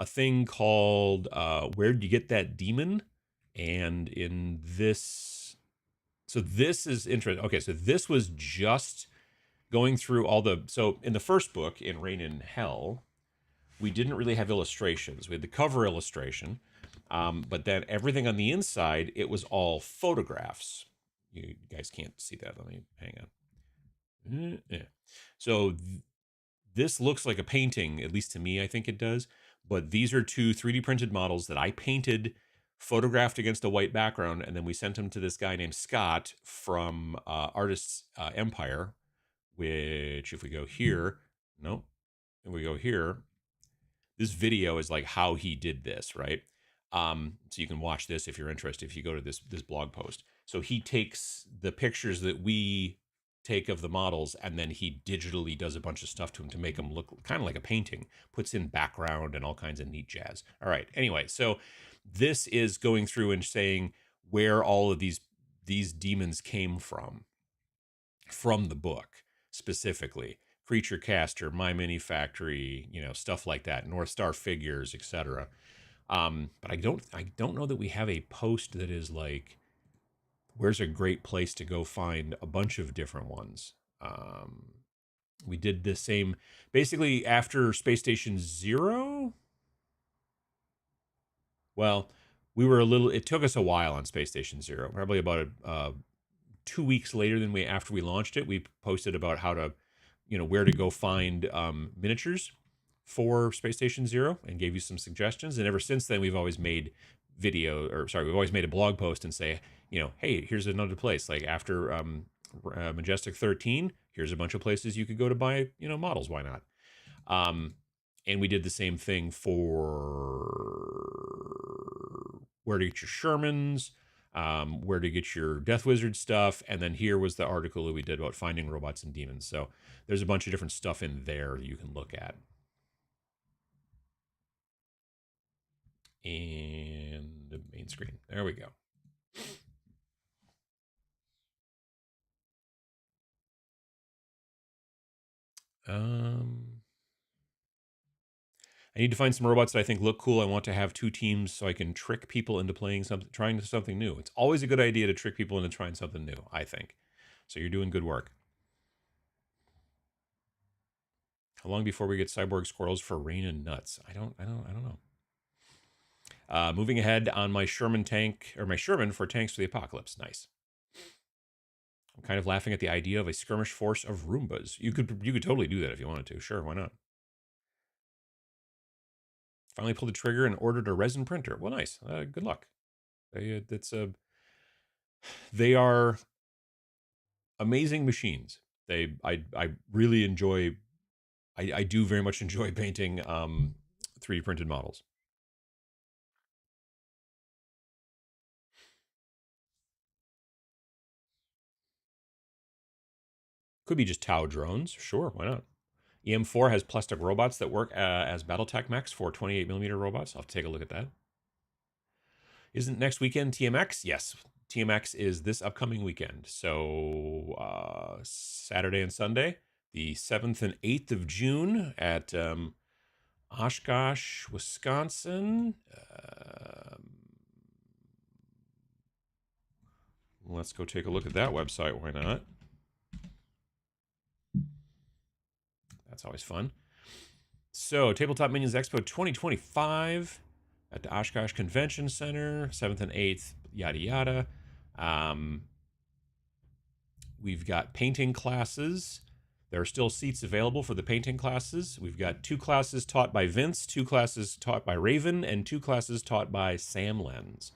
thing called "Where'd You Get That Demon?" And in this, so this is interesting. Okay, so this was just going through all the. So in the first book, in Rain and Hell, we didn't really have illustrations. We had the cover illustration, but then everything on the inside, it was all photographs. You guys can't see that. Let me hang on. Yeah. So this looks like a painting, at least to me, I think it does. But these are two 3D printed models that I painted, photographed against a white background, and then we sent them to this guy named Scott from Artists Empire. Which, if we go here, no, and we go here, this video is like how he did this, right? So you can watch this if you're interested, if you go to this blog post. So he takes the pictures that we take of the models, and then he digitally does a bunch of stuff to them to make them look kind of like a painting, puts in background and all kinds of neat jazz. All right, anyway, so this is going through and saying where all of these demons came from the book specifically. Creature Caster, My Mini Factory, stuff like that, North Star figures, etc. But I don't know that we have a post that is like, where's a great place to go find a bunch of different ones. We did the same basically after Space Station Zero. Well, it took us a while on Space Station Zero, probably about 2 weeks later than after we launched it. We posted about how to, where to go find miniatures for Space Station Zero, and gave you some suggestions. And ever since then, we've always made we've always made a blog post and say, hey, here's another place. Like after Majestic 13, here's a bunch of places you could go to buy, models. Why not? And we did the same thing for where to get your Shermans, where to get your Death Wizard stuff. And then here was the article that we did about finding robots and demons. So there's a bunch of different stuff in there that you can look at. And the main screen. There we go. I need to find some robots that I think look cool. I want to have two teams so I can trick people into trying something new. It's always a good idea to trick people into trying something new, I think. So you're doing good work. How long before we get cyborg squirrels for rain and nuts? I don't know. Moving ahead on my Sherman for tanks for the apocalypse. Nice. I'm kind of laughing at the idea of a skirmish force of Roombas. You could totally do that if you wanted to. Sure, why not? Finally pulled the trigger and ordered a resin printer. Well, nice. Good luck. They are amazing machines. I really enjoy. I do very much enjoy painting 3D printed models. Could be just Tau drones. Sure, why not? EM4 has plastic robots that work as BattleTech mechs for 28mm robots. I'll have to take a look at that. Isn't next weekend TMX? Yes, TMX is this upcoming weekend. So Saturday and Sunday, the 7th and 8th of June at Oshkosh, Wisconsin. Let's go take a look at that website. Why not? That's always fun. So, Tabletop Minions Expo 2025 at the Oshkosh Convention Center, 7th and 8th, yada yada. We've got painting classes. There are still seats available for the painting classes. We've got 2 classes taught by Vince, 2 classes taught by Raven, and 2 classes taught by Sam Lenz.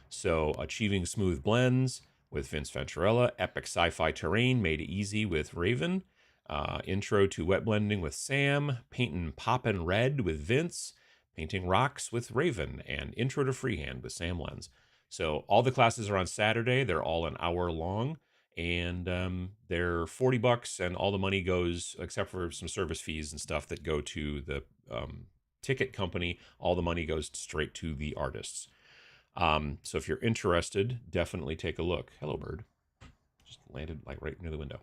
So, Achieving Smooth Blends with Vince Venturella, Epic Sci-Fi Terrain made easy with Raven, Intro to Wet Blending with Sam, Painting Poppin' Red with Vince, Painting Rocks with Raven, and Intro to Freehand with Sam Lenz. So all the classes are on Saturday. They're all an hour long, and they're $40, and all the money goes, except for some service fees and stuff that go to the ticket company, all the money goes straight to the artists. So if you're interested, definitely take a look. Hello, bird. Just landed like right near the window.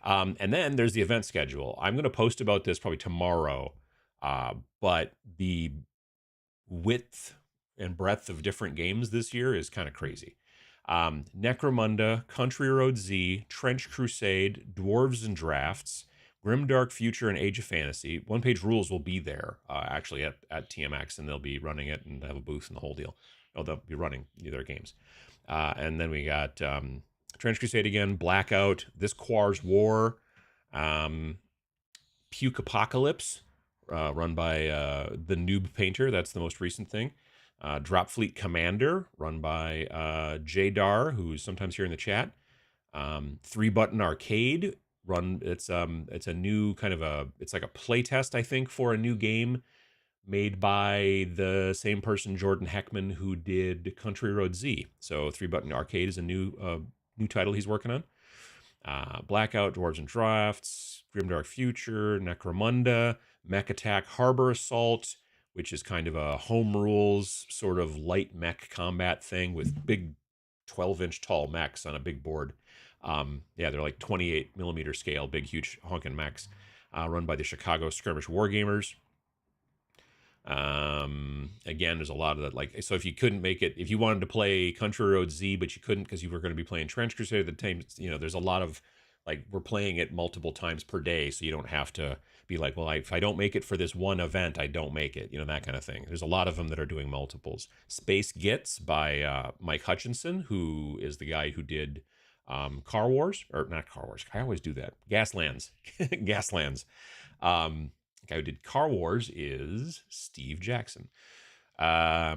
And then there's the event schedule. I'm going to post about this probably tomorrow, but the width and breadth of different games this year is kind of crazy. Necromunda, Country Road Z, Trench Crusade, Dwarves and Drafts, Grimdark Future, and Age of Fantasy. One-page rules will be there actually at TMX, and they'll be running it and have a booth and the whole deal. Oh, they'll be running their games. And then we got Trench Crusade again, Blackout, This Quar's War, Puke Apocalypse, run by the Noob Painter. That's the most recent thing. Drop Fleet Commander, run by J-Dar, who's sometimes here in the chat. 3-Button Arcade, it's a new kind of it's like a play test, I think, for a new game made by the same person, Jordan Heckman, who did Country Road Z. So 3 Button Arcade is a new title he's working on. Blackout, Dwarves and Drafts, Grimdark Future, Necromunda, Mech Attack, Harbor Assault, which is kind of a home rules sort of light mech combat thing with big 12-inch tall mechs on a big board. Yeah, they're like 28 millimeter scale, big, huge honking mechs, run by the Chicago Skirmish Wargamers. Again, there's a lot of that. Like, so if you couldn't make it, if you wanted to play Country Road Z, but you couldn't because you were going to be playing Trench Crusade at the time, there's a lot of like we're playing it multiple times per day, so you don't have to be like, well, if I don't make it for this one event, I don't make it, that kind of thing. There's a lot of them that are doing multiples. Space Gets by Mike Hutchinson, who is the guy who did Car Wars, or not Car Wars. I always do that. Gaslands, Gaslands. The guy who did Car Wars is Steve Jackson. Got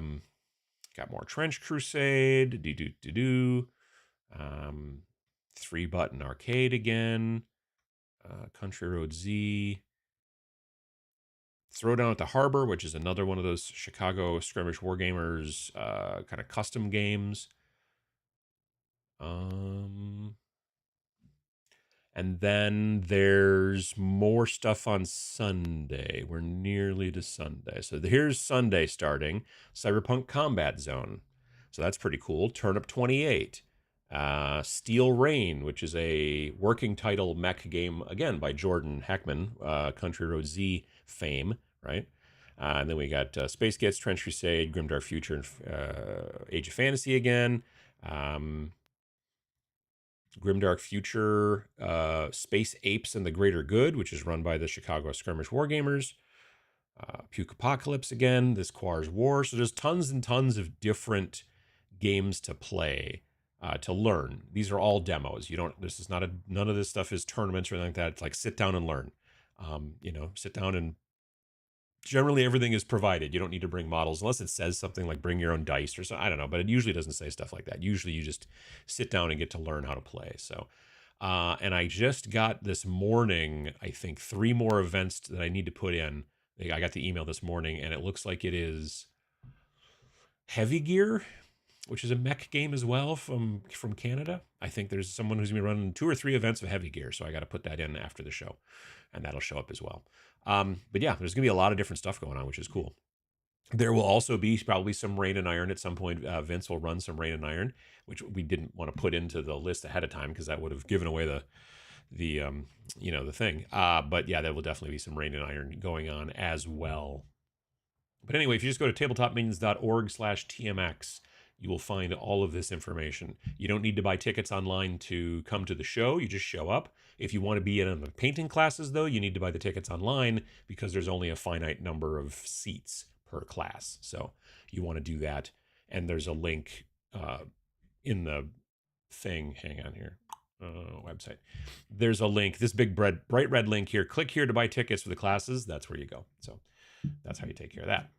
more Trench Crusade. Do. 3 Button Arcade again. Country Road Z. Throwdown at the Harbor, which is another one of those Chicago Skirmish Wargamers kind of custom games. And then there's more stuff on Sunday. We're nearly to Sunday. So here's Sunday starting. Cyberpunk Combat Zone. So that's pretty cool. Turnip 28. Steel Rain, which is a working title mech game, again, by Jordan Heckman, Country Road Z fame, right? And then we got Space Gets, Trench Crusade, Grimdark Future, and Age of Fantasy again. Grimdark Future, Space Apes and the Greater Good, which is run by the Chicago Skirmish Wargamers. Puke Apocalypse again, this Quars War. So there's tons and tons of different games to play, to learn. These are all demos. This is not none of this stuff is tournaments or anything like that. It's like sit down and learn. Sit down and generally everything is provided. You don't need to bring models unless it says something like bring your own dice or so. I don't know, but it usually doesn't say stuff like that. Usually you just sit down and get to learn how to play. So, and I just got this morning, I think 3 more events that I need to put in. I got the email this morning and it looks like it is Heavy Gear, which is a mech game as well from Canada. I think there's someone who's gonna be running 2 or 3 events of Heavy Gear. So I got to put that in after the show and that'll show up as well. But yeah, there's gonna be a lot of different stuff going on, which is cool. There will also be probably some Rain and Iron at some point. Vince will run some Rain and Iron, which we didn't want to put into the list ahead of time because that would have given away the thing. But yeah, there will definitely be some Rain and Iron going on as well. But anyway, if you just go to tabletopminions.org/tmx, you will find all of this information. You don't need to buy tickets online to come to the show. You just show up. If you want to be in the painting classes, though, you need to buy the tickets online because there's only a finite number of seats per class. So you want to do that. And there's a link in the thing. Hang on here. Website. There's a link, this big bright red link here. Click here to buy tickets for the classes. That's where you go. So that's how you take care of that.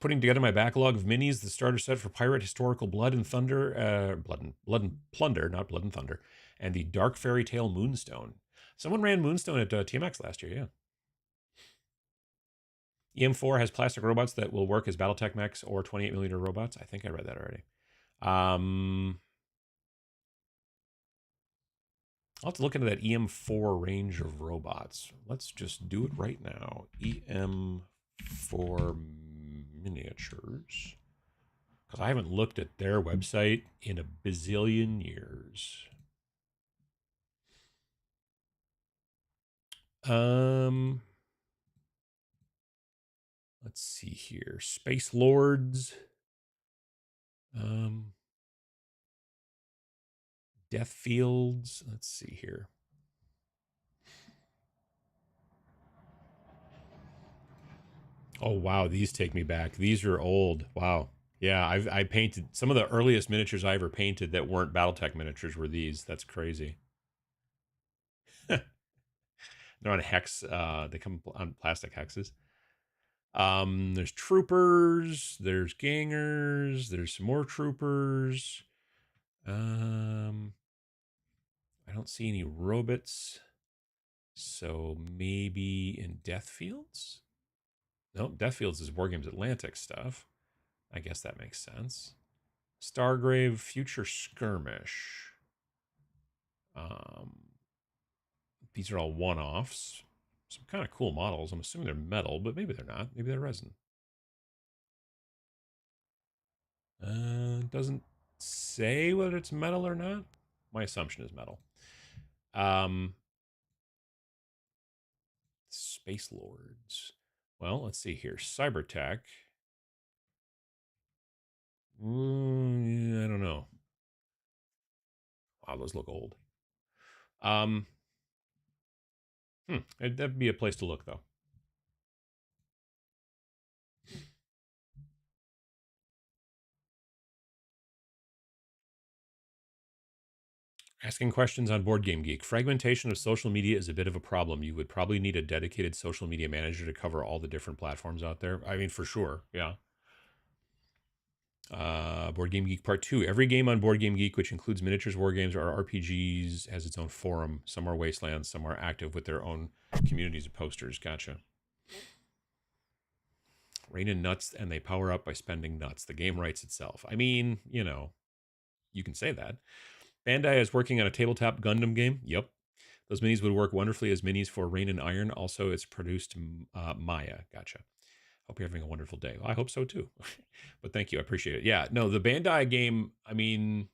Putting together my backlog of minis, the starter set for Pirate Historical Blood and Thunder, Blood and Plunder, not Blood and Thunder, and the Dark Fairy Tale Moonstone. Someone ran Moonstone at TMX last year, yeah. EM4 has plastic robots that will work as Battletech mechs or 28mm robots. I think I read that already. I'll have to look into that EM4 range of robots. Let's just do it right now. EM4 miniatures. Because I haven't looked at their website in a bazillion years. Let's see here. Space Lords. Death Fields. Let's see here. Oh, wow. These take me back. These are old. Wow. Yeah, I painted some of the earliest miniatures I ever painted that weren't Battletech miniatures were these. That's crazy. They're on hex. They come on plastic hexes. There's troopers. There's gangers. There's some more troopers. I don't see any robots. So maybe in Deathfields? Nope, Deathfields is War Games Atlantic stuff. I guess that makes sense. Stargrave Future Skirmish. Um, these are all one-offs. Some kind of cool models. I'm assuming they're metal, but maybe they're not. Maybe they're resin. Doesn't say whether it's metal or not. My assumption is metal. Space Lords. Well, let's see here. Cybertech. I don't know. Wow, those look old. That'd be a place to look, though. Asking questions on Board Game Geek. Fragmentation of social media is a bit of a problem. You would probably need a dedicated social media manager to cover all the different platforms out there. I mean, for sure. Yeah. Board Game Geek Part 2. Every game on Board Game Geek, which includes miniatures, war games, or RPGs, has its own forum. Some are wastelands, some are active with their own communities of posters. Gotcha. Rain in nuts, and they power up by spending nuts. The game writes itself. I mean, you can say that. Bandai is working on a tabletop Gundam game. Yep. Those minis would work wonderfully as minis for Rain and Iron. Also, it's produced Maya. Gotcha. Hope you're having a wonderful day. Well, I hope so too. But thank you. I appreciate it. Yeah, no, the Bandai game, I mean,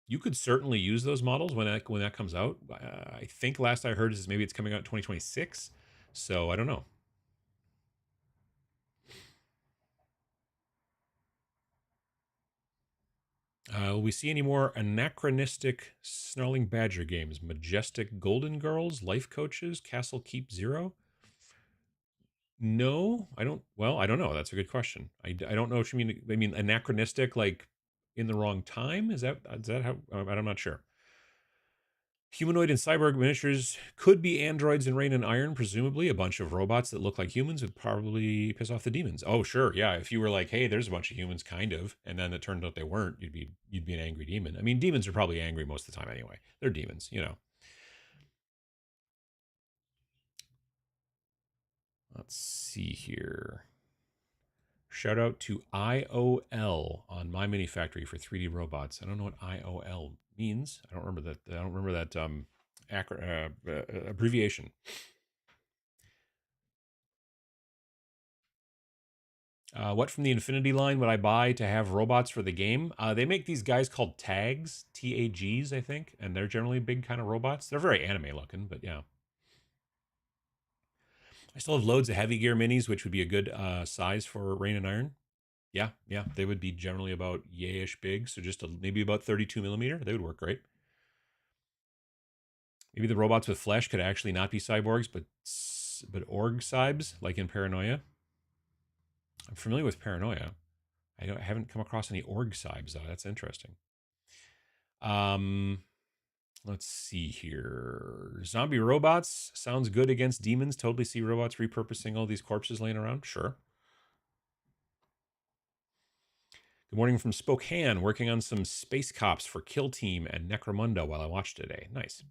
you could certainly use those models when that comes out. I think last I heard is maybe it's coming out in 2026. So I don't know. Will we see any more anachronistic Snarling Badger games? Majestic Golden Girls, Life Coaches, Castle Keep Zero? No, I don't. Well, I don't know. That's a good question. I don't know what you mean. I mean, anachronistic, like in the wrong time? Is that how? I'm not sure. Humanoid and cyborg miniatures could be androids in Rain and Iron, presumably. A bunch of robots that look like humans would probably piss off the demons. Oh, sure. Yeah. If you were like, hey, there's a bunch of humans, kind of, and then it turned out they weren't, you'd be an angry demon. I mean, demons are probably angry most of the time anyway. They're demons. Let's see here. Shout out to IOL on My Mini Factory for 3D robots. I don't know what IOL means. I don't remember that abbreviation. What from the Infinity line would I buy to have robots for the game? They make these guys called tags, TAGs, I think, and they're generally big kind of robots. They're very anime looking, but yeah. I still have loads of heavy gear minis, which would be a good size for Rain and Iron. Yeah, they would be generally about yayish big, so just maybe about 32 millimeter. They would work great. Maybe the robots with flesh could actually not be cyborgs, but org cybs, like in Paranoia. I'm familiar with Paranoia. I haven't come across any org cybs though. That's interesting. Let's see here. Zombie robots sounds good against demons. Totally see robots repurposing all these corpses laying around. Sure. Good morning from Spokane, working on some space cops for Kill Team and Necromunda while I watch today. Nice.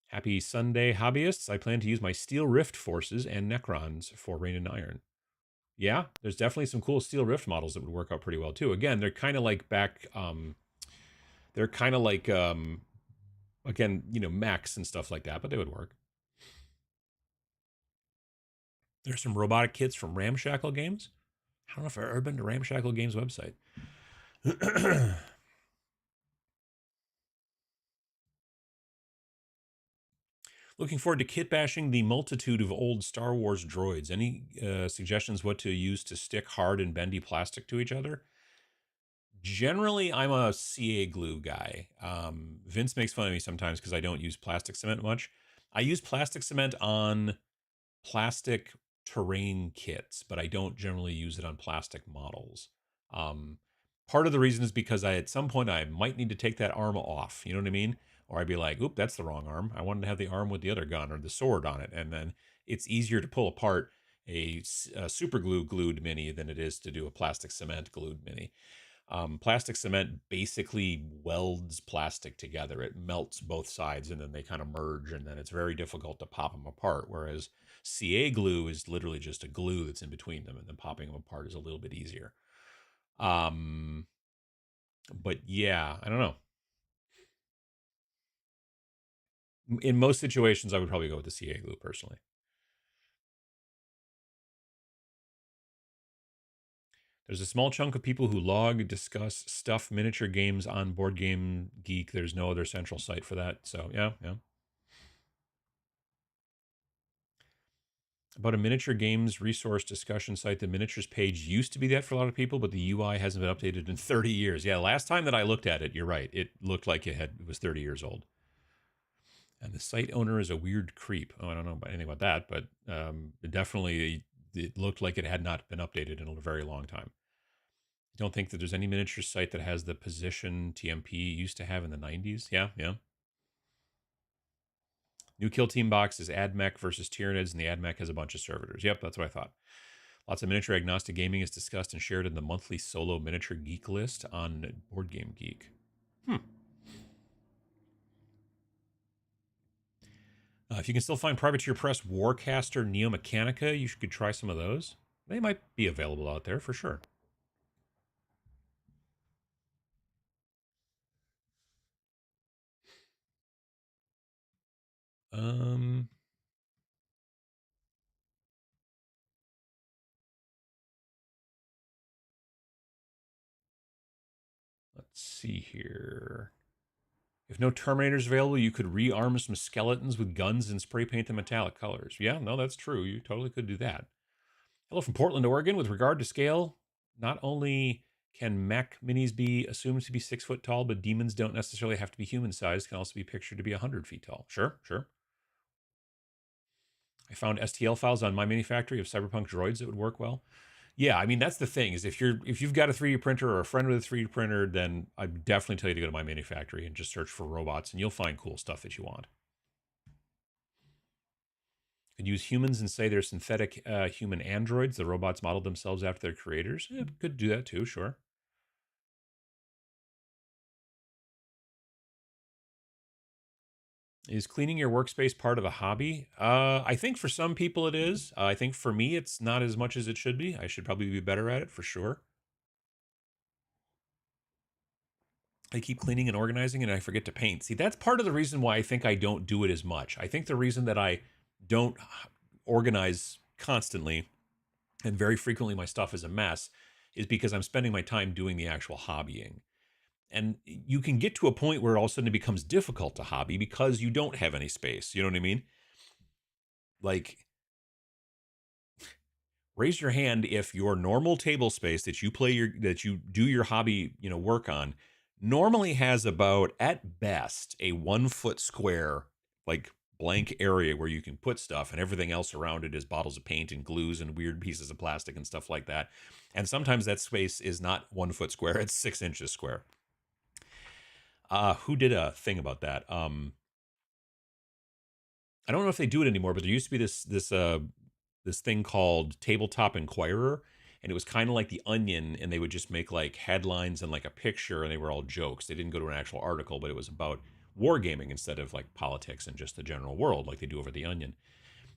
Happy Sunday, hobbyists. I plan to use my Steel Rift forces and Necrons for Rain and Iron. Yeah, there's definitely some cool Steel Rift models that would work out pretty well too. Again, they're kind of like again, mechs and stuff like that, but they would work. There's some robotic kits from Ramshackle Games. I don't know if I've ever been to Ramshackle Games website. Looking forward to kitbashing the multitude of old Star Wars droids. Any suggestions what to use to stick hard and bendy plastic to each other? Generally, I'm a CA glue guy. Vince makes fun of me sometimes because I don't use plastic cement much. I use plastic cement on plastic terrain kits, but I don't generally use it on plastic models. Part of the reason is because at some point I might need to take that arm off. You know what I mean? Or I'd be like, oop, that's the wrong arm. I wanted to have the arm with the other gun or the sword on it. And then it's easier to pull apart a super glue glued mini than it is to do a plastic cement glued mini. Plastic cement basically welds plastic together. It melts both sides and then they kind of merge, and then it's very difficult to pop them apart. Whereas CA glue is literally just a glue that's in between them, and then popping them apart is a little bit easier. Um, but yeah, I don't know. In most situations, I would probably go with the CA glue personally. There's a small chunk of people who log, discuss, stuff miniature games on Board Game Geek. There's no other central site for that. So yeah, yeah. About a miniature games resource discussion site. The miniatures page used to be that for a lot of people, but the UI hasn't been updated in 30 years. Yeah, last time that I looked at it, you're right. It looked like it was 30 years old. And the site owner is a weird creep. Oh, I don't know anything about that, but it looked like it had not been updated in a very long time. I don't think that there's any miniature site that has the position TMP used to have in the 90s. Yeah, yeah. New Kill Team box is AdMech versus Tyranids, and the AdMech has a bunch of servitors. Yep, that's what I thought. Lots of miniature agnostic gaming is discussed and shared in the monthly solo miniature geek list on Board Game Geek. If you can still find Privateer Press Warcaster Neo Mechanica, you could try some of those. They might be available out there for sure. Um, let's see here. If no Terminators available, you could rearm some skeletons with guns and spray paint them metallic colors. Yeah, no, that's true. You totally could do that. Hello from Portland, Oregon. With regard to scale, not only can mech minis be assumed to be 6 foot tall, but demons don't necessarily have to be human sized, can also be pictured to be 100 feet tall. Sure, sure. I found STL files on my mini factory of cyberpunk droids that would work well. Yeah, I mean that's the thing is if you've got a 3D printer or a friend with a 3D printer, then I definitely tell you to go to my mini factory and just search for robots, and you'll find cool stuff that you want. Could use humans and say they're synthetic human androids. The robots modeled themselves after their creators. Yeah, could do that too, sure. Is cleaning your workspace part of a hobby? I think for some people it is. I think for me it's not as much as it should be. I should probably be better at it for sure. I keep cleaning and organizing and I forget to paint. See, that's part of the reason why I think I don't do it as much. I think the reason that I don't organize constantly and very frequently my stuff is a mess is because I'm spending my time doing the actual hobbying. And you can get to a point where all of a sudden it becomes difficult to hobby because you don't have any space. You know what I mean? Like, raise your hand if your normal table space that you do your hobby, work on normally has about at best a 1 foot square, like blank area where you can put stuff, and everything else around it is bottles of paint and glues and weird pieces of plastic and stuff like that. And sometimes that space is not 1 foot square, it's 6 inches square. Who did a thing about that? I don't know if they do it anymore, but there used to be this thing called Tabletop Inquirer, and it was kind of like the Onion, and they would just make like headlines and like a picture, and they were all jokes. They didn't go to an actual article, but it was about wargaming instead of like politics and just the general world, like they do over the Onion.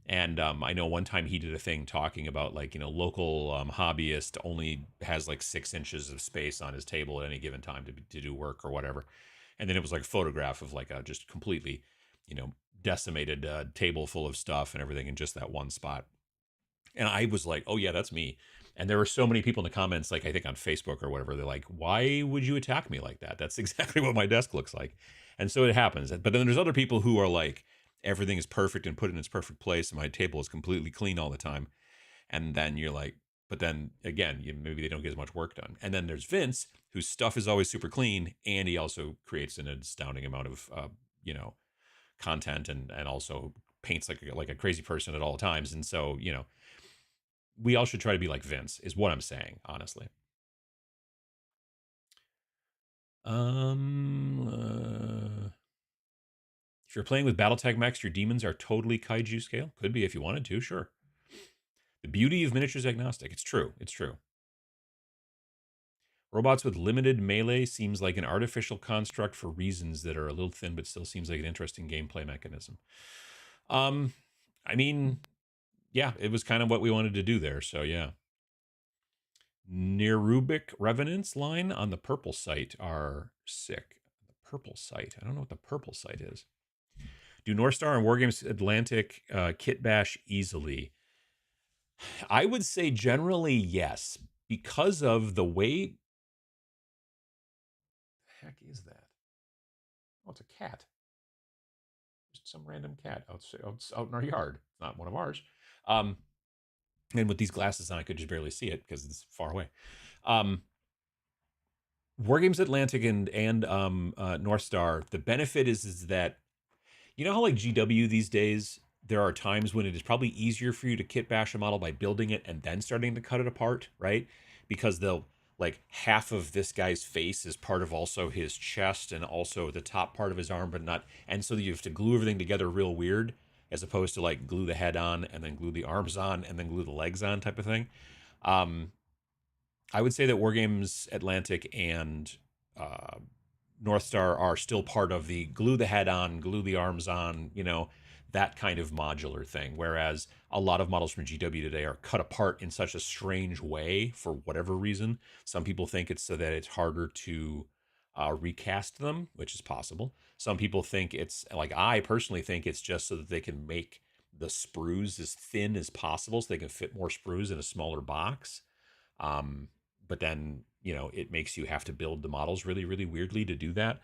And I know one time he did a thing talking about like local hobbyist only has like 6 inches of space on his table at any given time to do work or whatever, and then it was like a photograph of like a just completely, you know, decimated table full of stuff and everything in just that one spot. And I was like, oh yeah, that's me. And there were so many people in the comments, like I think on Facebook or whatever, they're like, why would you attack me like that? That's exactly what my desk looks like. And so it happens. But then there's other people who are like, everything is perfect and put in its perfect place, and my table is completely clean all the time. And then you're like, but then again, maybe they don't get as much work done. And then there's Vince, whose stuff is always super clean, and he also creates an astounding amount of, content, and also paints like a crazy person at all times. And so, we all should try to be like Vince, is what I'm saying, honestly. If you're playing with BattleTech mechs, your demons are totally kaiju scale. Could be if you wanted to, sure. The beauty of miniatures agnostic. It's true. It's true. Robots with limited melee seems like an artificial construct for reasons that are a little thin, but still seems like an interesting gameplay mechanism. Um, I mean, yeah, it was kind of what we wanted to do there. So yeah. Nerubic Revenants line on the purple site are sick. The purple site. I don't know what the purple site is. Do North Star and Wargames Atlantic kit bash easily? I would say generally yes, because of the way. The heck is that? Oh, it's a cat. Just some random cat out in our yard. It's not one of ours. Um, and with these glasses on, I could just barely see it because it's far away. Wargames Atlantic and North Star. The benefit is that you know how like GW these days, there are times when it is probably easier for you to kit bash a model by building it and then starting to cut it apart, right? Because they'll like half of this guy's face is part of also his chest and also the top part of his arm, but not. And so you have to glue everything together real weird, as opposed to like glue the head on and then glue the arms on and then glue the legs on type of thing. Um, I would say that Wargames Atlantic and uh, North Star are still part of the glue the head on, glue the arms on, that kind of modular thing. Whereas a lot of models from GW today are cut apart in such a strange way for whatever reason. Some people think it's so that it's harder to recast them, which is possible. Some people think it's like I personally think it's just so that they can make the sprues as thin as possible so they can fit more sprues in a smaller box. Um, but then, it makes you have to build the models really, really weirdly to do that.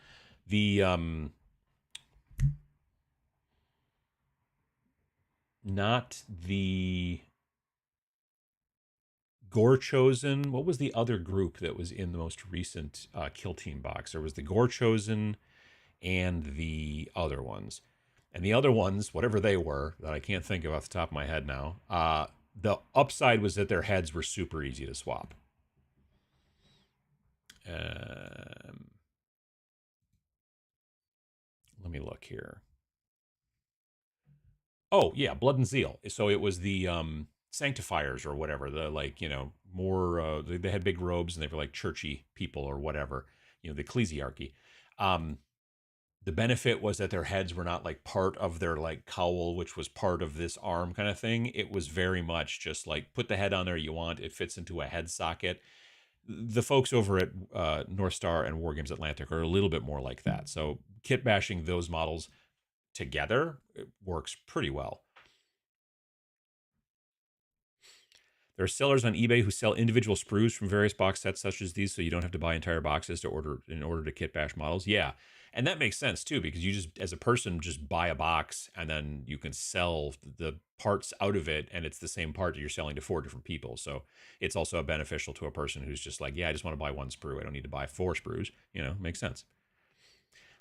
The not the Gore Chosen. What was the other group that was in the most recent Kill Team box? There was the Gore Chosen and the other ones. And the other ones, whatever they were, that I can't think of off the top of my head now, the upside was that their heads were super easy to swap. Let me look here. Oh yeah, Blood and Zeal. So it was the sanctifiers or whatever. The like more they had big robes and they were like churchy people or whatever. The ecclesiarchy. Um, the benefit was that their heads were not like part of their like cowl, which was part of this arm kind of thing. It was very much just like put the head on there you want. It fits into a head socket. The folks over at North Star and Wargames Atlantic are a little bit more like that. So kit bashing those models together works pretty well. There are sellers on eBay who sell individual sprues from various box sets such as these, so you don't have to buy entire boxes in order to kit bash models. Yeah, and that makes sense too because you just, as a person, just buy a box and then you can sell the parts out of it, and it's the same part that you're selling to 4 different people. So it's also beneficial to a person who's just like, yeah, I just want to buy 1 sprue. I don't need to buy 4 sprues. Makes sense.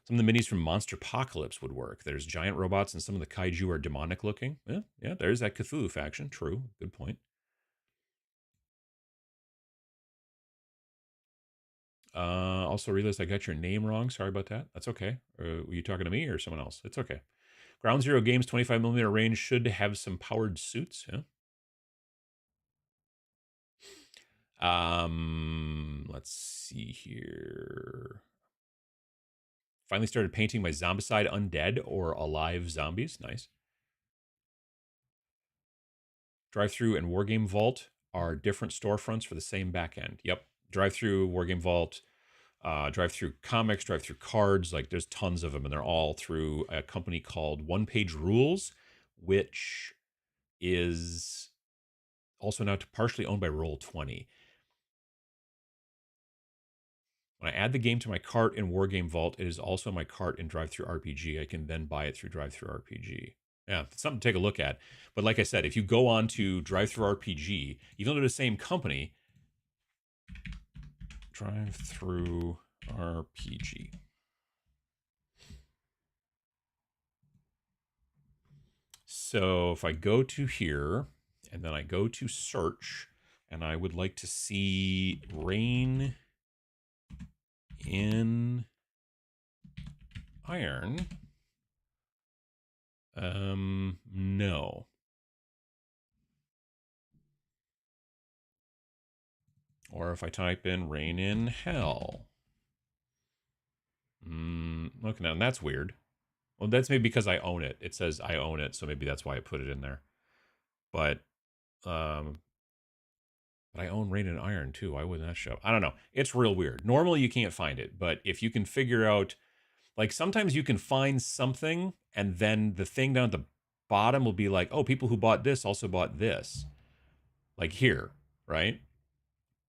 Some of the minis from Monster Apocalypse would work. There's giant robots, and some of the kaiju are demonic looking. Yeah, there's that Cthulhu faction. True, good point. Also realized I got your name wrong. Sorry about that. That's okay. Were you talking to me or someone else? It's okay. Ground Zero Games 25mm range should have some powered suits. Yeah. Let's see here. Finally started painting my Zombicide Undead or Alive Zombies. Nice. Drive-Thru and Wargame Vault are different storefronts for the same backend. Yep. Drive-Thru, Wargame Vault, Drive-Thru Comics, Drive-Thru Cards. Like there's tons of them, and they're all through a company called One Page Rules, which is also now partially owned by Roll20. When I add the game to my cart in Wargame Vault, it is also my cart in Drive-Thru RPG. I can then buy it through Drive-Thru RPG. Yeah, it's something to take a look at. But like I said, if you go on to Drive-Thru RPG, even though they're the same company, Drive-Thru RPG. So if I go to here and then I go to search and I would like to see Rain in Iron. No. Or if I type in rain in hell. Look now, that's weird. Well, that's maybe because I own it. It says I own it, so maybe that's why I put it in there. But um, but I own Rain and Iron too. Why wouldn't that show? I don't know. It's real weird. Normally you can't find it, but if you can figure out, like sometimes you can find something, and then the thing down at the bottom will be like, oh, people who bought this also bought this, like here, right?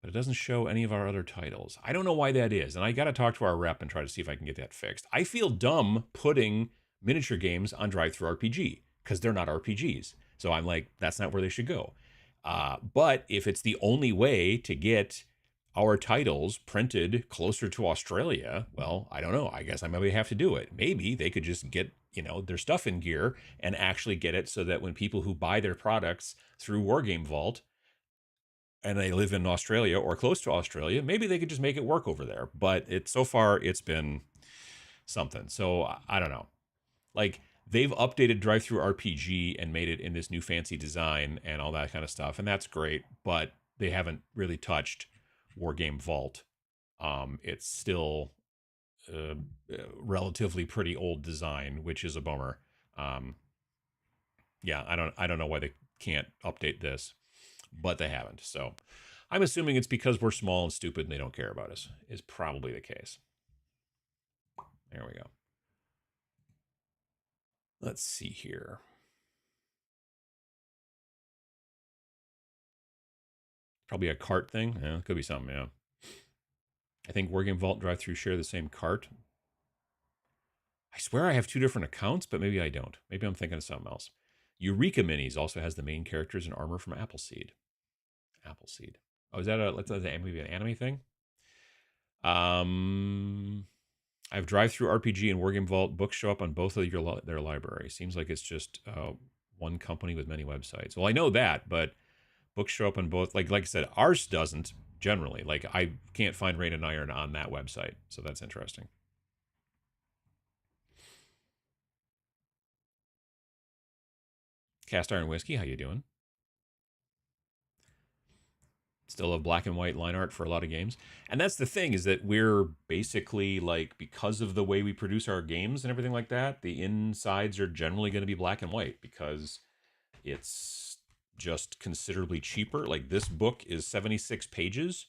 But it doesn't show any of our other titles. I don't know why that is, and I got to talk to our rep and try to see if I can get that fixed. I feel dumb putting miniature games on Drive-Thru RPG because they're not RPGs. So I'm like, that's not where they should go. But if it's the only way to get our titles printed closer to Australia, well, I don't know. I guess I maybe have to do it. Maybe they could just get, their stuff in gear and actually get it so that when people who buy their products through Wargame Vault and they live in Australia or close to Australia, maybe they could just make it work over there. But so far it's been something. So I don't know. Like they've updated Drive-Thru RPG and made it in this new fancy design and all that kind of stuff, and that's great. But they haven't really touched Wargame Vault. It's still a relatively pretty old design, which is a bummer. Yeah, I don't know why they can't update this, but they haven't. So I'm assuming it's because we're small and stupid and they don't care about us. Is probably the case. There we go. Let's see here. Probably a cart thing. Yeah, it could be something, yeah. I think Wargame Vault Drive-Thru share the same cart. I swear I have two different accounts, but maybe I don't. Maybe I'm thinking of something else. Eureka Minis also has the main characters and armor from Appleseed. Appleseed. Oh, is that maybe an anime thing? I have Drive-Thru RPG and Wargame Vault. Books show up on both of their libraries. Seems like it's just one company with many websites. Well, I know that, but books show up on both. Like I said, ours doesn't generally. Like I can't find Rain and Iron on that website, so that's interesting. Cast Iron Whiskey, how you doing? Still have black and white line art for a lot of games. And that's the thing, is that we're basically like, because of the way we produce our games and everything like that, the insides are generally going to be black and white because it's just considerably cheaper. Like this book is 76 pages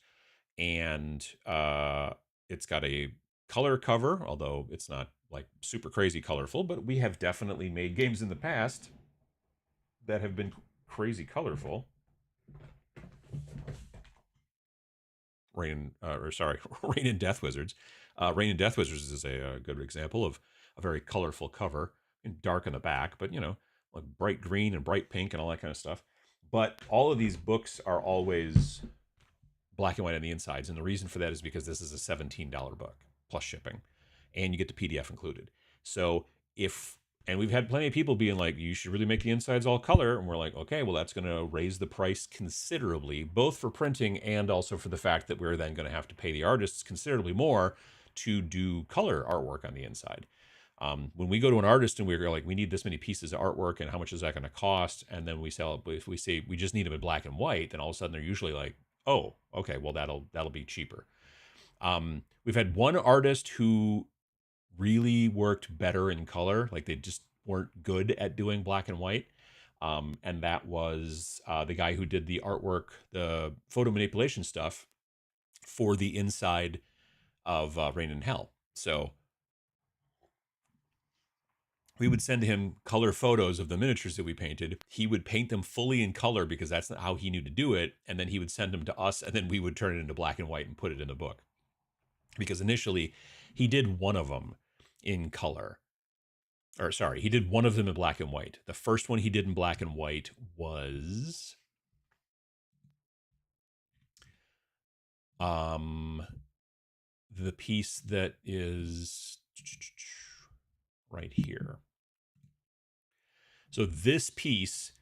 and it's got a color cover, although it's not like super crazy colorful, but we have definitely made games in the past that have been crazy colorful. Rain and Death Wizards. Rain and Death Wizards is a good example of a very colorful cover, and dark in the back, but like bright green and bright pink and all that kind of stuff. But all of these books are always black and white on the insides, and the reason for that is because this is a $17 book plus shipping, and you get the PDF included. So if and we've had plenty of people being like, you should really make the insides all color. And we're like, okay, well, that's going to raise the price considerably, both for printing and also for the fact that we're then going to have to pay the artists considerably more to do color artwork on the inside. When we go to an artist and we're like, we need this many pieces of artwork and how much is that going to cost? And then we sell it, if we say we just need them in black and white, then all of a sudden they're usually like, oh, okay, well, that'll be cheaper. We've had one artist who really worked better in color. Like they just weren't good at doing black and white. And that was the guy who did the artwork, the photo manipulation stuff for the inside of Rain in Hell. So we would send him color photos of the miniatures that we painted. He would paint them fully in color because that's how he knew to do it. And then he would send them to us, and then we would turn it into black and white and put it in the book. Because initially he did one of them in color. Or sorry, he did one of them in black and white. The first one he did in black and white was the piece that is right here. So this piece,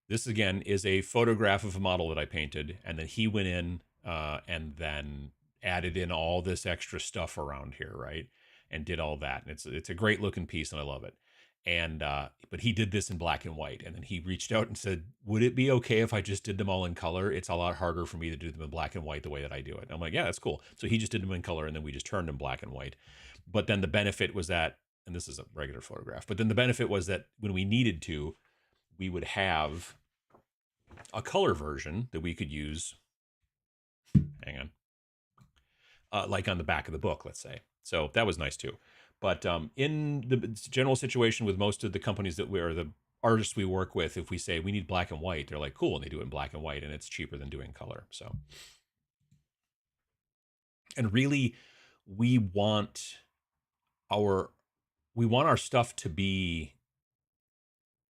this again is a photograph of a model that I painted, and then he went in and then added in all this extra stuff around here, right? And did all that. And it's a great looking piece, and I love it. And but he did this in black and white, and then he reached out and said, would it be okay if I just did them all in color? It's a lot harder for me to do them in black and white the way that I do it. And I'm like, yeah, that's cool. So he just did them in color, and then we just turned them black and white. But then the benefit was that, and this is a regular photograph, but then the benefit was that when we needed to, we would have a color version that we could use, hang on, like on the back of the book, let's say. So that was nice too. But in the general situation with most of the companies that we are, the artists we work with, if we say we need black and white, they're like, cool, and they do it in black and white, and it's cheaper than doing color. So, and really, we want our we want our stuff to be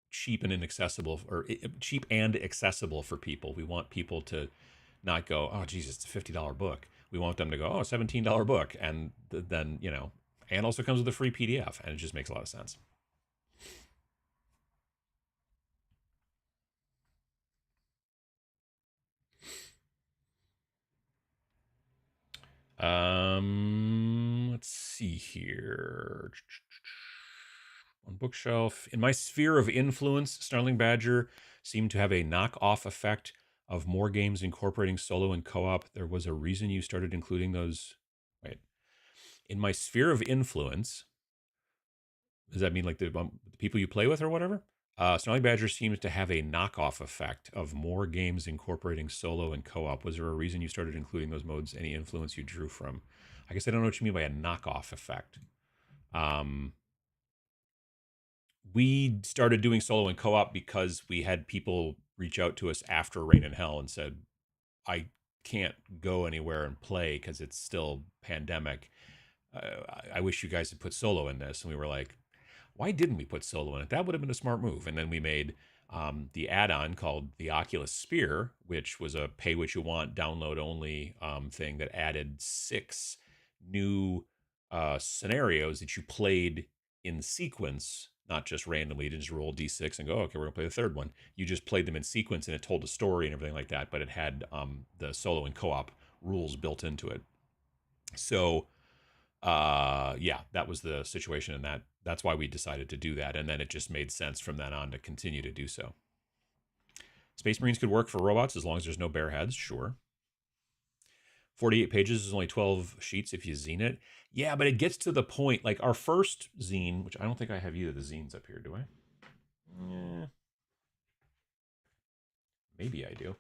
cheap and inaccessible, or cheap and accessible for people. We want people to not go, oh Jesus, it's a $50 book. We want them to go, oh, $17 book, and then and also comes with a free PDF, and it just makes a lot of sense. Let's see here. On bookshelf, in my sphere of influence, Snarling Badger seemed to have a knock-off effect of more games incorporating solo and co-op. There was a reason you started including those. Wait, in my sphere of influence, does that mean like the people you play with or whatever? Snarling Badger seems to have a knockoff effect of more games incorporating solo and co-op. Was there a reason you started including those modes? Any influence you drew from? I guess I don't know what you mean by a knockoff effect. We started doing solo and co-op because we had people reach out to us after Rain and Hell and said, I can't go anywhere and play because it's still pandemic. I wish you guys had put solo in this. And we were like, why didn't we put solo in it? That would have been a smart move. And then we made the add-on called the Oculus Sphere, which was a pay what you want, download only thing that added 6 new scenarios that you played in sequence, not just randomly. You didn't just roll D6 and go, okay, we're gonna play the third one. You just played them in sequence, and it told a story and everything like that. But it had the solo and co-op rules built into it. So yeah, that was the situation, and that's why we decided to do that. And then it just made sense from then on to continue to do so. Space Marines could work for robots as long as there's no bare heads, sure. 48 pages is only 12 sheets if you zine it. Yeah, but it gets to the point, like our first zine, which I don't think I have either of the zines up here, do I? Yeah. Maybe I do.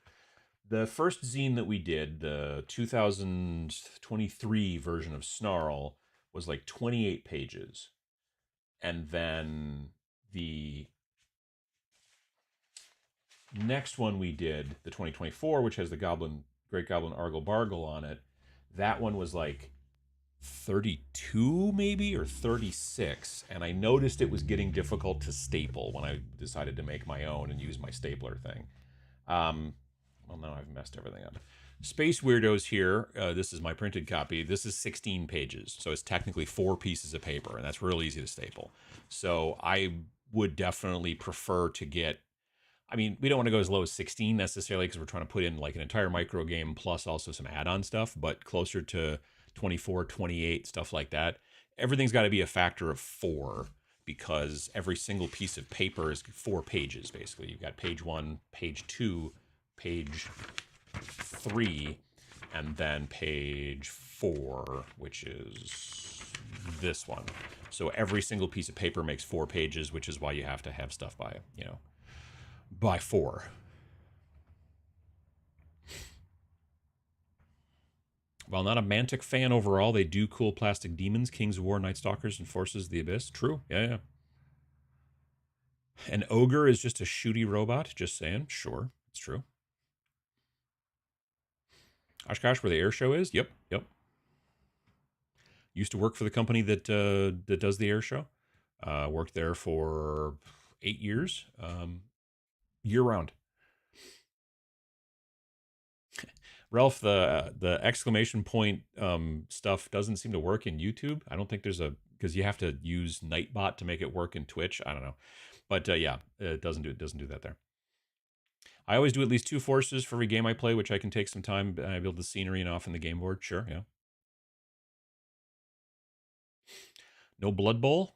The first zine that we did, the 2023 version of Snarl, was like 28 pages. And then the next one we did, the 2024, which has the Great Goblin Argle Bargle on it, that one was like 32 maybe, or 36. And I noticed it was getting difficult to staple when I decided to make my own and use my stapler thing. Well, now I've messed everything up. Space Weirdos here. This is my printed copy. This is 16 pages, so it's technically 4 pieces of paper, and that's real easy to staple. So I would definitely prefer to get. I mean, we don't want to go as low as 16 necessarily because we're trying to put in like an entire micro game plus also some add-on stuff, but closer to 24, 28, stuff like that. Everything's got to be a factor of 4 because every single piece of paper is 4 pages basically. You've got page 1, page 2, page 3, and then page 4, which is this one. So every single piece of paper makes 4 pages, which is why you have to have stuff by 4. While not a Mantic fan overall, they do cool plastic demons, Kings of War, Night Stalkers, and Forces of the Abyss. True. Yeah. An ogre is just a shooty robot. Just saying. Sure. It's true. Oshkosh, where the air show is? Yep. Used to work for the company that does the air show. Worked there for 8 years, year round. Ralph, the exclamation point stuff doesn't seem to work in YouTube. I don't think there's because you have to use Nightbot to make it work in Twitch. I don't know, but yeah, it doesn't do that there. I always do at least 2 forces for every game I play, which I can take some time. I build the scenery and often the game board. Sure, yeah. No Blood Bowl.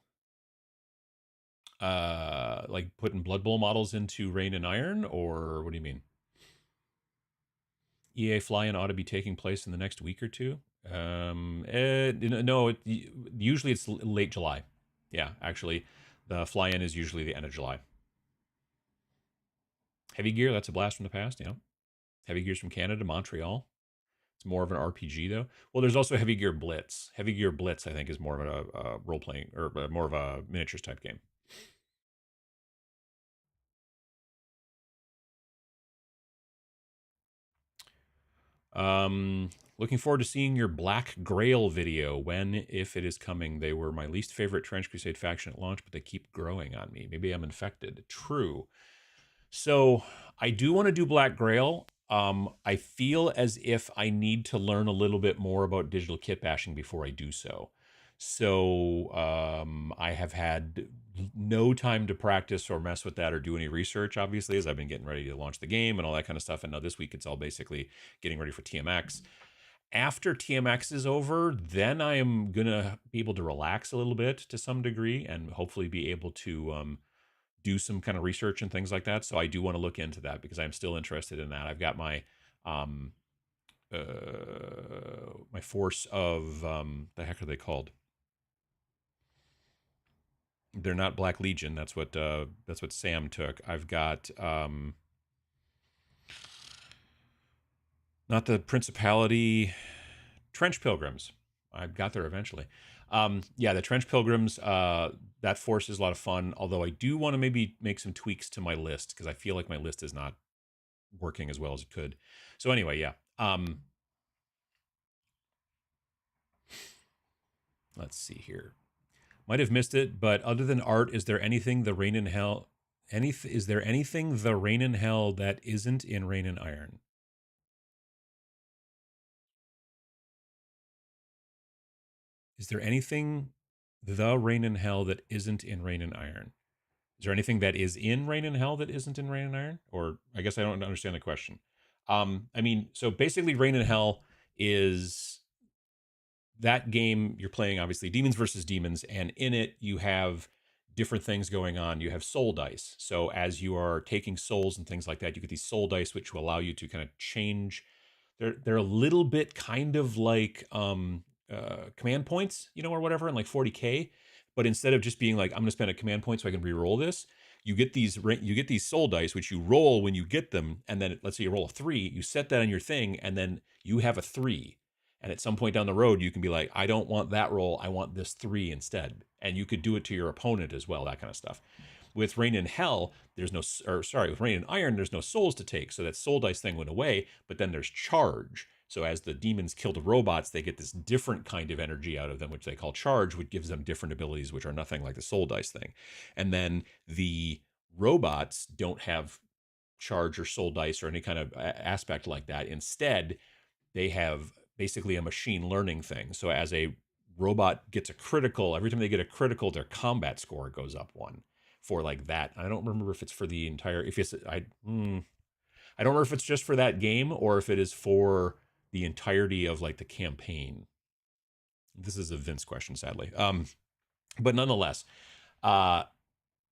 Like putting Blood Bowl models into Rain and Iron, or what do you mean? EA Fly-In ought to be taking place in the next week or two. No, usually it's late July. Yeah, actually, the fly-in is usually the end of July. Heavy Gear, that's a blast from the past. Heavy Gear's from Canada, Montreal. It's more of an RPG though. Well, there's also Heavy Gear Blitz. Heavy Gear Blitz, I think, is more of a role playing or more of a miniatures type game. Looking forward to seeing your Black Grail video when, if it is coming. They were my least favorite Trench Crusade faction at launch, but they keep growing on me. Maybe I'm infected. True. So I do want to do Black Grail. I feel as if I need to learn a little bit more about digital kit bashing before I do so. So I have had no time to practice or mess with that or do any research, obviously, as I've been getting ready to launch the game and all that kind of stuff. And now this week it's all basically getting ready for TMX. After TMX is over, then I am going to be able to relax a little bit to some degree and hopefully be able to do some kind of research and things like that. So I do want to look into that because I'm still interested in that. I've got um, my force of the heck are they called? They're not Black Legion. That's what Sam took. I've got not the Principality, Trench Pilgrims. I got there eventually. Yeah, the Trench Pilgrims. That force is a lot of fun. Although I do want to maybe make some tweaks to my list because I feel like my list is not working as well as it could. So anyway, yeah. Let's see here. Might have missed it, but other than art, is there anything the Rain in Hell? Is there anything the Rain in Hell that isn't in Rain and Iron? Is there anything the Rain in Hell that isn't in Rain and Iron? Is there anything that is in Rain and Hell that isn't in Rain and Iron? Or I guess I don't understand the question. I mean, so basically, Rain and Hell is that game you're playing, obviously demons versus demons, and in it you have different things going on. You have soul dice, so as you are taking souls and things like that, you get these soul dice which will allow you to kind of change. They're a little bit kind of like command points, or whatever, in like 40k, but instead of just being like I'm going to spend a command point so I can re-roll this, you get these soul dice which you roll when you get them, and then let's say you roll a 3, you set that on your thing, and then you have a 3, and at some point down the road, you can be like, I don't want that roll. I want this 3 instead. And you could do it to your opponent as well, that kind of stuff. With Rain in Hell, with Rain in Iron, there's no souls to take. So that soul dice thing went away, but then there's charge. So as the demons kill the robots, they get this different kind of energy out of them, which they call charge, which gives them different abilities, which are nothing like the soul dice thing. And then the robots don't have charge or soul dice or any kind of aspect like that. Instead, they have basically a machine learning thing. So as a robot gets a critical, every time they get a critical, their combat score goes up 1 for like that. I don't remember if it's for the entire. If it's I don't remember if it's just for that game or if it is for the entirety of like the campaign. This is a Vince question, sadly. But nonetheless, uh,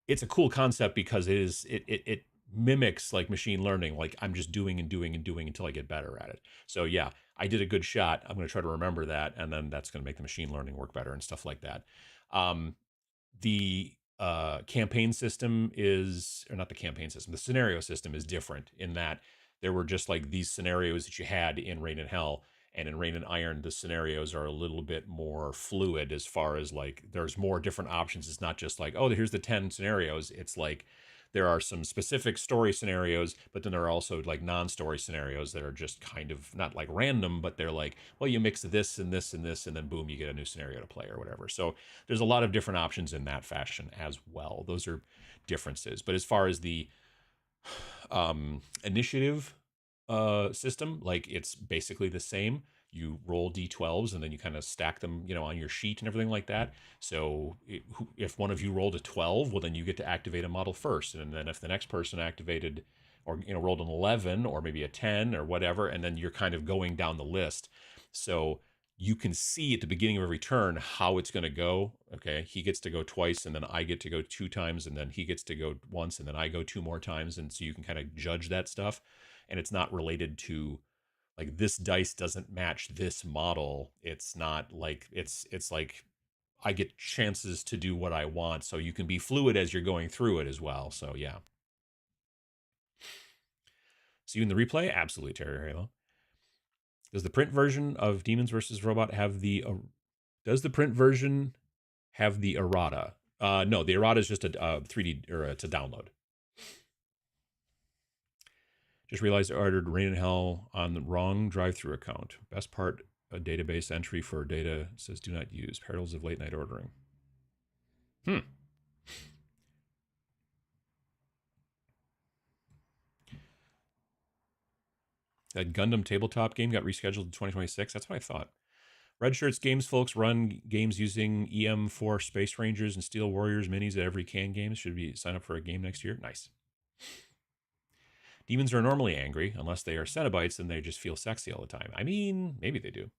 it's a cool concept because it mimics like machine learning. Like I'm just doing and doing and doing until I get better at it. So yeah, I did a good shot. I'm going to try to remember that, and then that's going to make the machine learning work better and stuff like that. The campaign system is, or not the campaign system, the scenario system is different in that there were just like these scenarios that you had in Rain and Hell, and in Rain and Iron, the scenarios are a little bit more fluid as far as like there's more different options. It's not just like, oh, here's the 10 scenarios. It's like there are some specific story scenarios, but then there are also like non-story scenarios that are just kind of not like random, but they're like, well, you mix this and this and this, and then boom, you get a new scenario to play or whatever. So there's a lot of different options in that fashion as well. Those are differences. But as far as the initiative system, like it's basically the same. You roll d12s and then you kind of stack them, on your sheet and everything like that. So if one of you rolled a 12, well, then you get to activate a model first, and then if the next person activated or rolled an 11 or maybe a 10 or whatever, and then you're kind of going down the list. So you can see at the beginning of every turn how it's going to go. Okay, he gets to go twice, and then I get to go 2 times, and then he gets to go once, and then I go 2 more times, and so you can kind of judge that stuff. And it's not related to like this dice doesn't match this model. It's not like it's like I get chances to do what I want, so you can be fluid as you're going through it as well. So yeah. See you in the replay? Absolutely, Terry Halo. Does the print version of Demons versus Robot have the does the print version have the errata? No, the errata is just a 3D or it's a download. Just realized I ordered Rain and Hell on the wrong drive-through account. Best part, a database entry for data says do not use. Perils of late night ordering. That Gundam tabletop game got rescheduled to 2026. That's what I thought. Red Shirts Games folks run games using EM4 Space Rangers and Steel Warriors minis at every can games. Should we sign up for a game next year? Nice. Demons are normally angry, unless they are Cenobites and they just feel sexy all the time. I mean, maybe they do.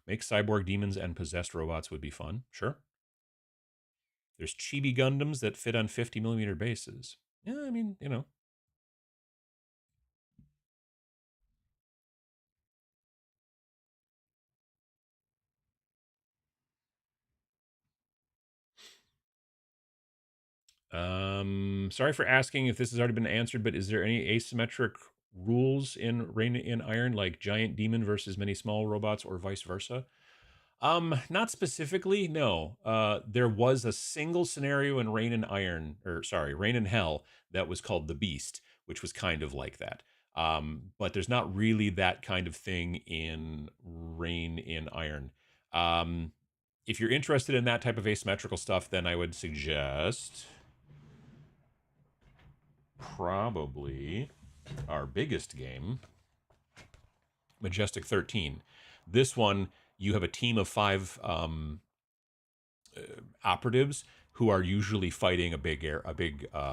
Make cyborg demons and possessed robots would be fun. Sure. There's chibi Gundams that fit on 50mm bases. Yeah, I mean, you know. Sorry for asking if this has already been answered, but is there any asymmetric rules in Rain in Iron, like giant demon versus many small robots, or vice versa? Not specifically, no. There was a single scenario in Rain and Iron, or sorry, Rain and Hell, that was called the Beast, which was kind of like that. But there's not really that kind of thing in Rain in Iron. If you're interested in that type of asymmetrical stuff, then I would suggest probably our biggest game, Majestic 13. This one, you have a team of 5 operatives who are usually fighting a big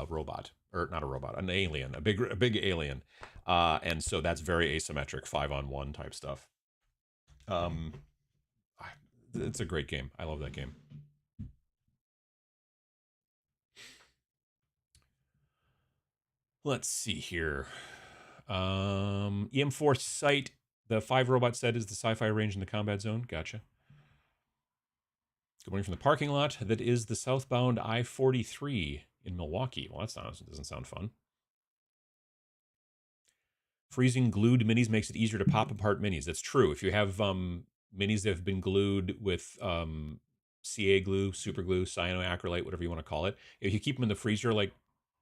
robot, or not a robot, an alien, a big alien, and so that's very asymmetric 5-on-1 type stuff. Um, it's a great game. I love that game. Let's see here. EM4 Sight, the 5 robot set is the sci-fi range in the combat zone. Gotcha. Good morning from the parking lot. That is the southbound I-43 in Milwaukee. Well, that doesn't sound fun. Freezing glued minis makes it easier to pop apart minis. That's true. If you have minis that have been glued with CA glue, super glue, cyanoacrylate, whatever you want to call it, if you keep them in the freezer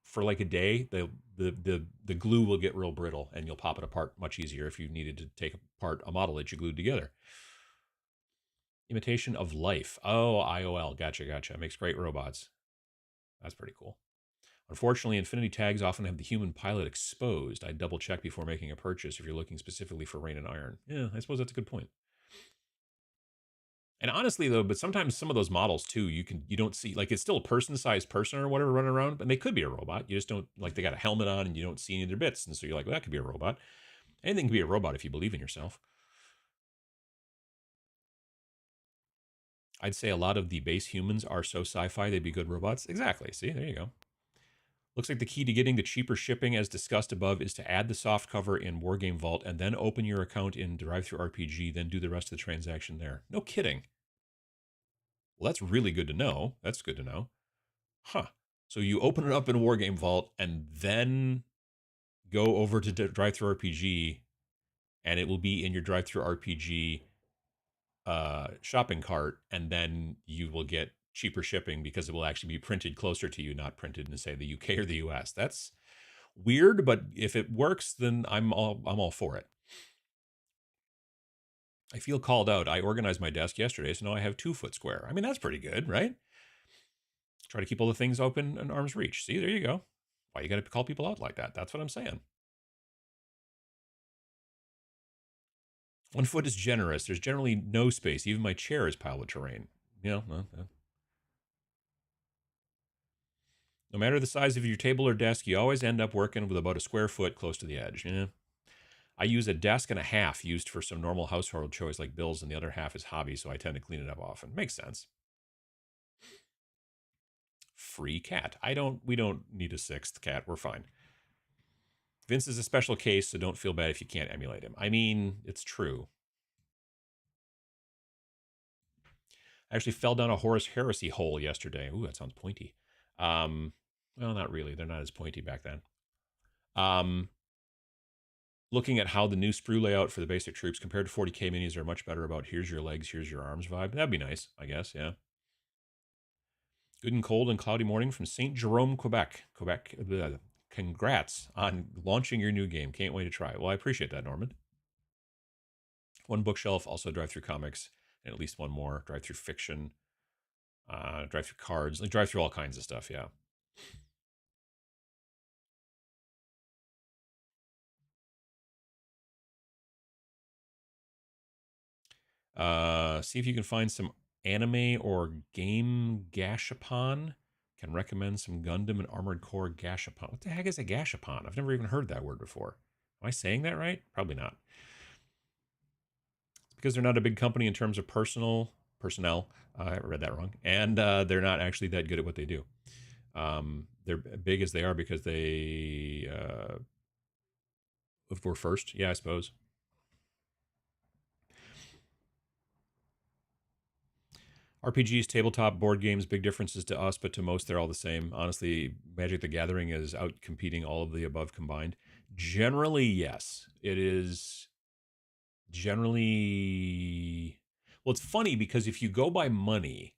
for like a day, the glue will get real brittle and you'll pop it apart much easier if you needed to take apart a model that you glued together. Imitation of Life. Oh, IOL. Gotcha. Makes great robots. That's pretty cool. Unfortunately, Infinity tags often have the human pilot exposed. I'd double check before making a purchase if you're looking specifically for Rain and Iron. Yeah, I suppose that's a good point. And honestly, though, but sometimes some of those models too, you don't see, like, it's still a person-sized person or whatever running around, but they could be a robot. You just don't, like, they got a helmet on and you don't see any of their bits, and so you're like, well, that could be a robot. Anything can be a robot if you believe in yourself. I'd say a lot of the base humans are so sci-fi they'd be good robots. Exactly. See, there you go. Looks like the key to getting the cheaper shipping, as discussed above, is to add the soft cover in Wargame Vault and then open your account in DriveThruRPG, then do the rest of the transaction there. No kidding. Well, that's really good to know. That's good to know. Huh. So you open it up in Wargame Vault and then go over to DriveThruRPG, and it will be in your DriveThruRPG shopping cart, and then you will get cheaper shipping because it will actually be printed closer to you, not printed in, say, the UK or the US. That's weird, but if it works, then I'm all for it. I feel called out. I organized my desk yesterday, so now I have 2 foot square. I mean, that's pretty good, right? Try to keep all the things open and arm's reach. See, there you go. Why you got to call people out like that? That's what I'm saying. 1 foot is generous. There's generally no space. Even my chair is piled with terrain. You know, no matter the size of your table or desk, you always end up working with about a square foot close to the edge. Yeah. I use a desk and a half used for some normal household chores like bills, and the other half is hobby, so I tend to clean it up often. Makes sense. Free cat. We don't need a sixth cat. We're fine. Vince is a special case, so don't feel bad if you can't emulate him. I mean, it's true. I actually fell down a Horus Heresy hole yesterday. Ooh, that sounds pointy. Well, not really. They're not as pointy back then. Um, Looking at how the new sprue layout for the basic troops compared to 40k minis are much better about here's your legs, here's your arms vibe. That'd be nice, I guess. Yeah. Good and cold and cloudy morning from St. Jerome, Quebec. Quebec. Congrats on launching your new game. Can't wait to try it. Well, I appreciate that, Norman. One bookshelf, also drive through comics, and at least one more drive through fiction, drive through cards, like drive through all kinds of stuff. Yeah. See if you can find some anime or game gashapon. Can recommend some Gundam and Armored Core gashapon. What the heck is a gashapon? I've never even heard that word before. Am I saying that right? Probably not. It's because they're not a big company in terms of personnel. I read that wrong, and they're not actually that good at what they do. They're big as they are because they were first. Yeah, I suppose. RPGs, tabletop, board games, big differences to us, but to most, they're all the same. Honestly, Magic the Gathering is out competing all of the above combined. Generally, yes. It is generally. Well, it's funny because if you go by money,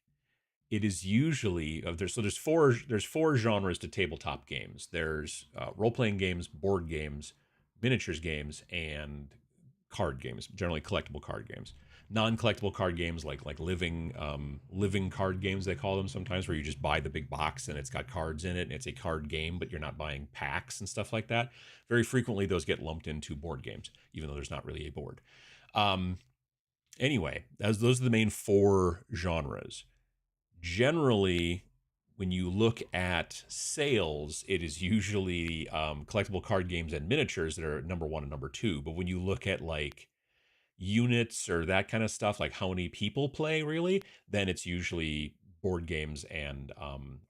it is usually there's four genres to tabletop games. There's role playing games, board games, miniatures games, and card games. Generally, collectible card games. Non-collectible card games like living card games they call them sometimes, where you just buy the big box and it's got cards in it and it's a card game, but you're not buying packs and stuff like that. Very frequently, those get lumped into board games, even though there's not really a board. Um, anyway, as those are the main four genres. Generally, when you look at sales, it is usually collectible card games and miniatures that are number one and number two. But when you look at like units or that kind of stuff, like how many people play really, then it's usually board games and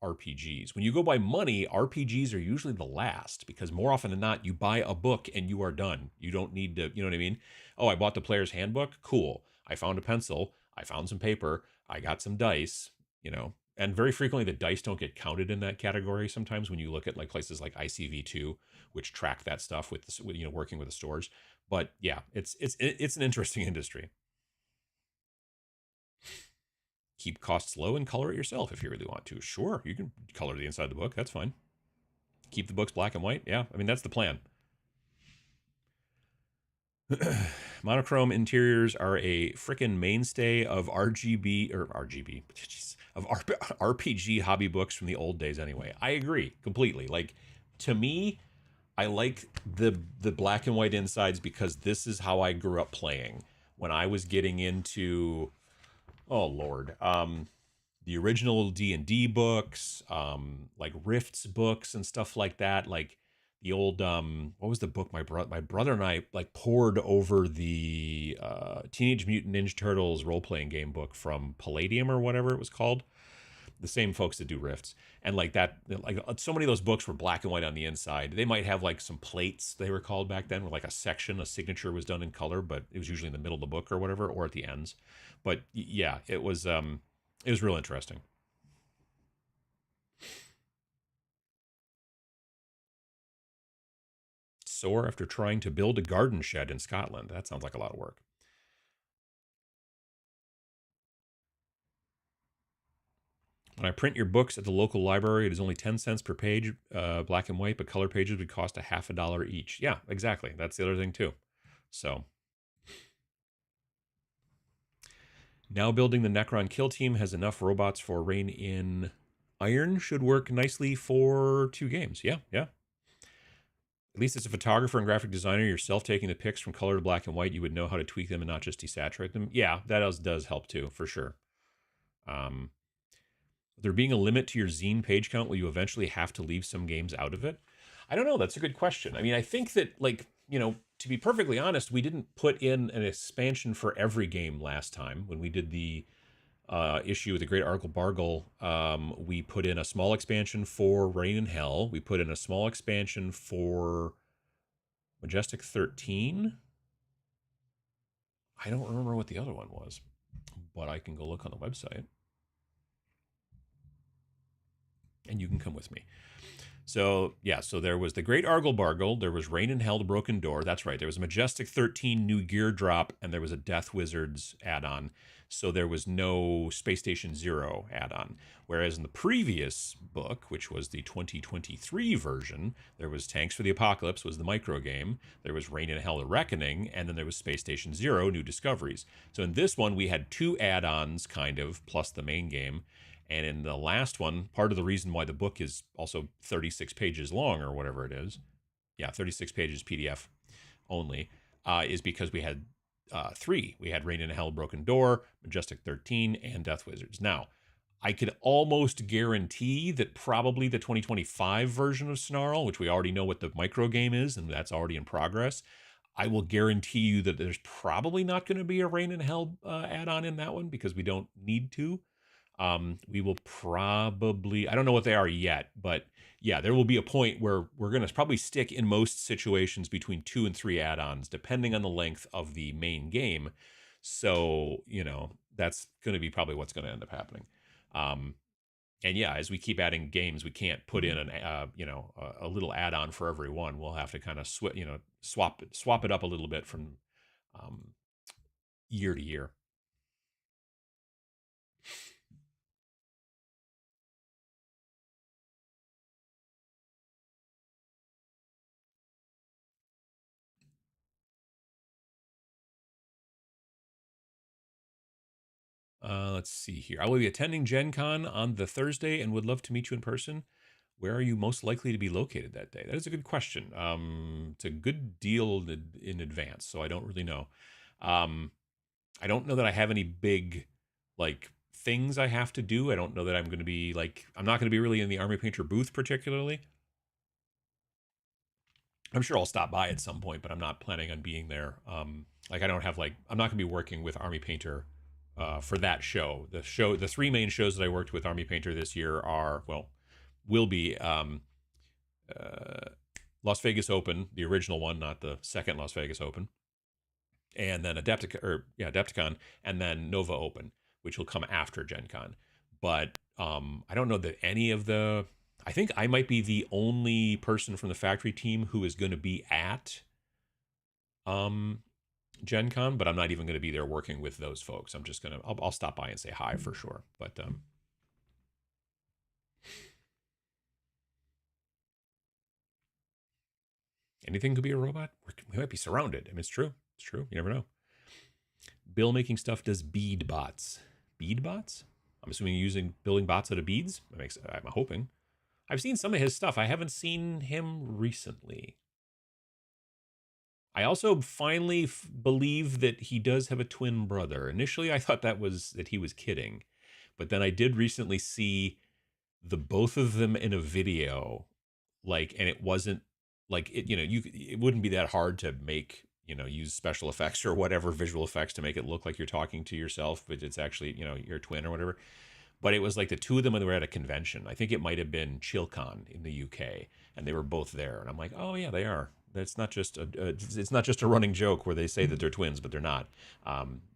RPGs. When you go by money, RPGs are usually the last because more often than not, you buy a book and you are done. You don't need to, you know what I mean? Oh, I bought the player's handbook. Cool. I found a pencil. I found some paper. I got some dice, and very frequently the dice don't get counted in that category sometimes when you look at like places like ICV2, which track that stuff with, working with the stores. But yeah, it's an interesting industry. Keep costs low and color it yourself if you really want to. Sure, you can color the inside of the book. That's fine. Keep the books black and white. Yeah, I mean that's the plan. Monochrome interiors are a freaking mainstay of RPG hobby books from the old days. Anyway, I agree completely. Like to me, I like the black and white insides because this is how I grew up playing when I was getting into, oh Lord, the original D&D books, like Rifts books and stuff like that. Like the old what was the book my brother and I like poured over the Teenage Mutant Ninja Turtles role playing game book from Palladium or whatever it was called, the same folks that do Rifts. And like that, like so many of those books were black and white on the inside. They might have like some plates, they were called back then, where like a signature was done in color, but it was usually in the middle of the book or whatever, or at the ends. But yeah, it was real interesting. Sore after trying to build a garden shed in Scotland. That sounds like a lot of work. When I print your books at the local library, it is only 10 cents per page, black and white, but color pages would cost a half a dollar each. Yeah, exactly. That's the other thing, too. So now building the Necron kill team has enough robots for Rain in Iron. Should work nicely for 2 games. Yeah, yeah. At least as a photographer and graphic designer, yourself taking the pics from color to black and white, you would know how to tweak them and not just desaturate them. Yeah, that does help too, for sure. Um, there being a limit to your zine page count, will you eventually have to leave some games out of it? I don't know. That's a good question. I mean, I think that like to be perfectly honest, we didn't put in an expansion for every game last time when we did the issue with the Great Argle Bargle. We put in a small expansion for Rain and Hell. We put in a small expansion for Majestic 13. I don't remember what the other one was, but I can go look on the website. And you can come with me. So, yeah, so there was the Great Argle Bargle, there was Rain and Hell, the Broken Door. That's right. There was a Majestic 13 new gear drop, and there was a Death Wizards add on. So there was no Space Station Zero add on. Whereas in the previous book, which was the 2023 version, there was Tanks for the Apocalypse, was the micro game. There was Rain and Hell, the Reckoning, and then there was Space Station Zero, New Discoveries. So in this one, we had two add ons, kind of, plus the main game. And in the last one, part of the reason why the book is also 36 pages long or whatever it is, yeah, 36 pages PDF only, is because we had three. We had Rain in Hell, Broken Door, Majestic 13, and Death Wizards. Now, I could almost guarantee that probably the 2025 version of Snarl, which we already know what the micro game is, and that's already in progress, I will guarantee you that there's probably not going to be a Rain in Hell add-on in that one because we don't need to. We will probably, I don't know what they are yet, but yeah, there will be a point where we're going to probably stick in most situations between 2 and 3 add-ons, depending on the length of the main game. So, that's going to be probably what's going to end up happening. And yeah, as we keep adding games, we can't put in a little add-on for every one. We'll have to kind of swap it up a little bit from um, year to year. Let's see here. I will be attending Gen Con on the Thursday and would love to meet you in person. Where are you most likely to be located that day? That is a good question. It's a good deal in advance, so I don't really know. Um, I don't know that I have any big like things I have to do. I don't know that I'm going to be I'm not going to be really in the Army Painter booth particularly. I'm sure I'll stop by at some point, but I'm not planning on being there. I don't have I'm not going to be working with Army Painter for that show. The three main shows that I worked with Army Painter this year will be uh, Las Vegas Open, the original one, not the second Las Vegas Open, and then Adepticon, and then Nova Open, which will come after Gen Con. But I don't know that any of the. I think I might be the only person from the factory team who is going to be at um, Gen Con, but I'm not even going to be there working with those folks. I'm just gonna I'll stop by and say hi for sure. But anything could be a robot. We might be surrounded. I mean, it's true. It's true. You never know. Bill making stuff does bead bots. Bead bots? I'm assuming using building bots out of beads. I'm hoping. I've seen some of his stuff. I haven't seen him recently. I also finally believe that he does have a twin brother. Initially, I thought that he was kidding, but then I did recently see the both of them in a video, and it wasn't like it. It wouldn't be that hard to make use special effects or whatever visual effects to make it look like you're talking to yourself, but it's actually your twin or whatever. But it was like the two of them when they were at a convention. I think it might have been ChillCon in the UK, and they were both there. And I'm like, oh yeah, they are. That's not just it's not just a running joke where they say that they're twins, but they're not.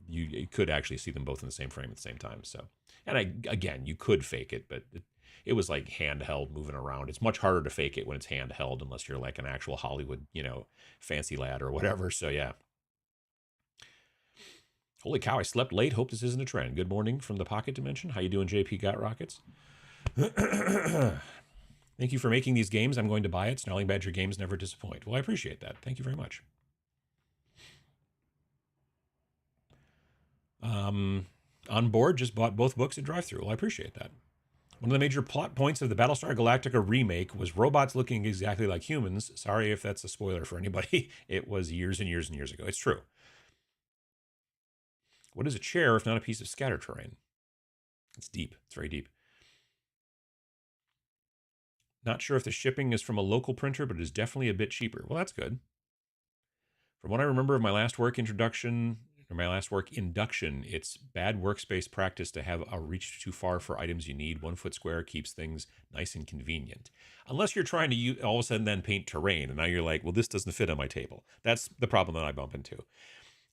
You could actually see them both in the same frame at the same time. So, and again, you could fake it, but it was like handheld moving around. It's much harder to fake it when it's handheld unless you're like an actual Hollywood, fancy lad or whatever. So yeah. Holy cow, I slept late. Hope this isn't a trend. Good morning from the Pocket Dimension. How you doing, JP Got Rockets? Thank you for making these games. I'm going to buy it. Snarling Badger games never disappoint. Well, I appreciate that. Thank you very much. On board, just bought both books at drive-thru. Well, I appreciate that. One of the major plot points of the Battlestar Galactica remake was robots looking exactly like humans. Sorry if that's a spoiler for anybody. It was years and years and years ago. It's true. What is a chair if not a piece of scatter terrain? It's deep. It's very deep. Not sure if the shipping is from a local printer, but it is definitely a bit cheaper. Well, that's good. From what I remember of my last work introduction or my last work induction, it's bad workspace practice to have a reach too far for items you need. 1 foot square keeps things nice and convenient. Unless you're trying to all of a sudden then paint terrain, and now you're like, well, this doesn't fit on my table. That's the problem that I bump into.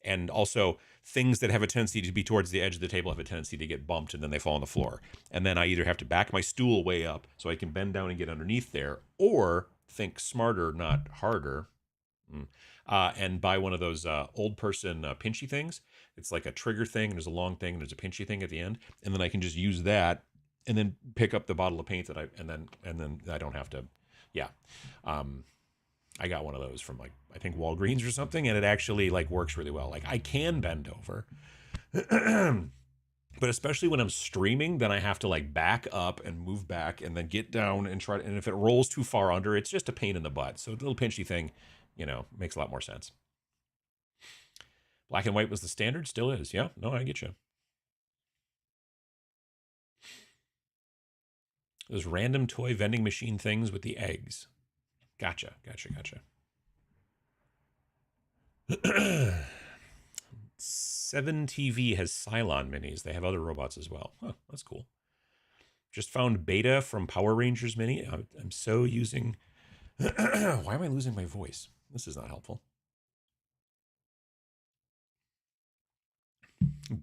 And also, things that have a tendency to be towards the edge of the table have a tendency to get bumped and then they fall on the floor. And then I either have to back my stool way up so I can bend down and get underneath there, or think smarter, not harder, and buy one of those old person pinchy things. It's like a trigger thing, and there's a long thing, and there's a pinchy thing at the end, and then I can just use that, and then pick up the bottle of paint that and then I don't have to, yeah. I got one of those from like I think Walgreens or something, and it actually like works really well. Like I can bend over, but especially when I'm streaming, then I have to like back up and move back and then get down and try. And if it rolls too far under, it's just a pain in the butt. So the little pinchy thing, makes a lot more sense. Black and white was the standard, still is. Yeah, no, I get you. Those random toy vending machine things with the eggs. Gotcha. 7TV has Cylon minis. They have other robots as well. Huh, that's cool. Just found beta from Power Rangers mini. I'm so using... Why am I losing my voice? This is not helpful.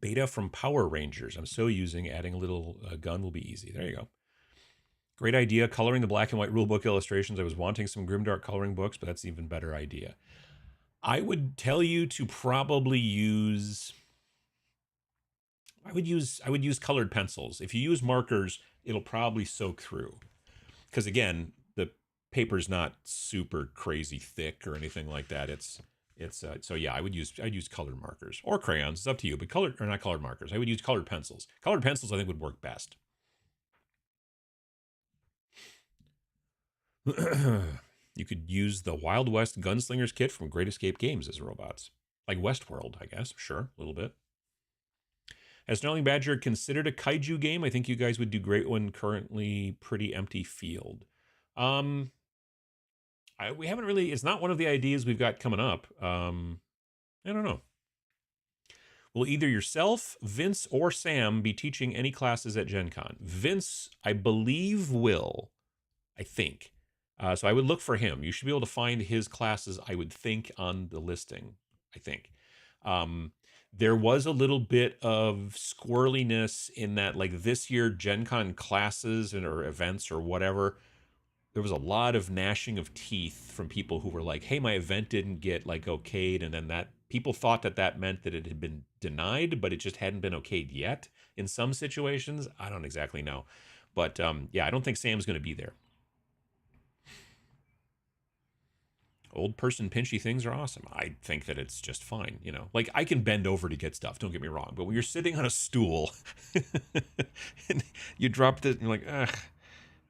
Beta from Power Rangers. I'm so using adding a little gun will be easy. There you go. Great idea. Coloring the black and white rulebook illustrations. I was wanting some grimdark coloring books, but that's an even better idea. I would tell you to probably use... I would use colored pencils. If you use markers, it'll probably soak through. Because again, the paper's not super crazy thick or anything like that. So yeah, I'd use colored markers or crayons. It's up to you. But colored or not colored markers. I would use colored pencils. Colored pencils I think would work best. You could use the Wild West Gunslingers kit from Great Escape Games as robots. Like Westworld, I guess. Sure, a little bit. Has Snarling Badger considered a kaiju game? I think you guys would do great one. Currently pretty empty field. We haven't really, it's not one of the ideas we've got coming up. I don't know. Will either yourself, Vince, or Sam be teaching any classes at Gen Con? Vince, I believe, will. I think. So I would look for him. You should be able to find his classes, I would think, on the listing, I think. There was a little bit of squirreliness in that, like this year, Gen Con classes or events or whatever, there was a lot of gnashing of teeth from people who were like, hey, my event didn't get like okayed. And then that people thought that meant that it had been denied, but it just hadn't been okayed yet in some situations. I don't exactly know. But yeah, I don't think Sam's going to be there. Old person pinchy things are awesome. I think that it's just fine, Like I can bend over to get stuff, don't get me wrong. But when you're sitting on a stool and you drop it and you're like, ugh,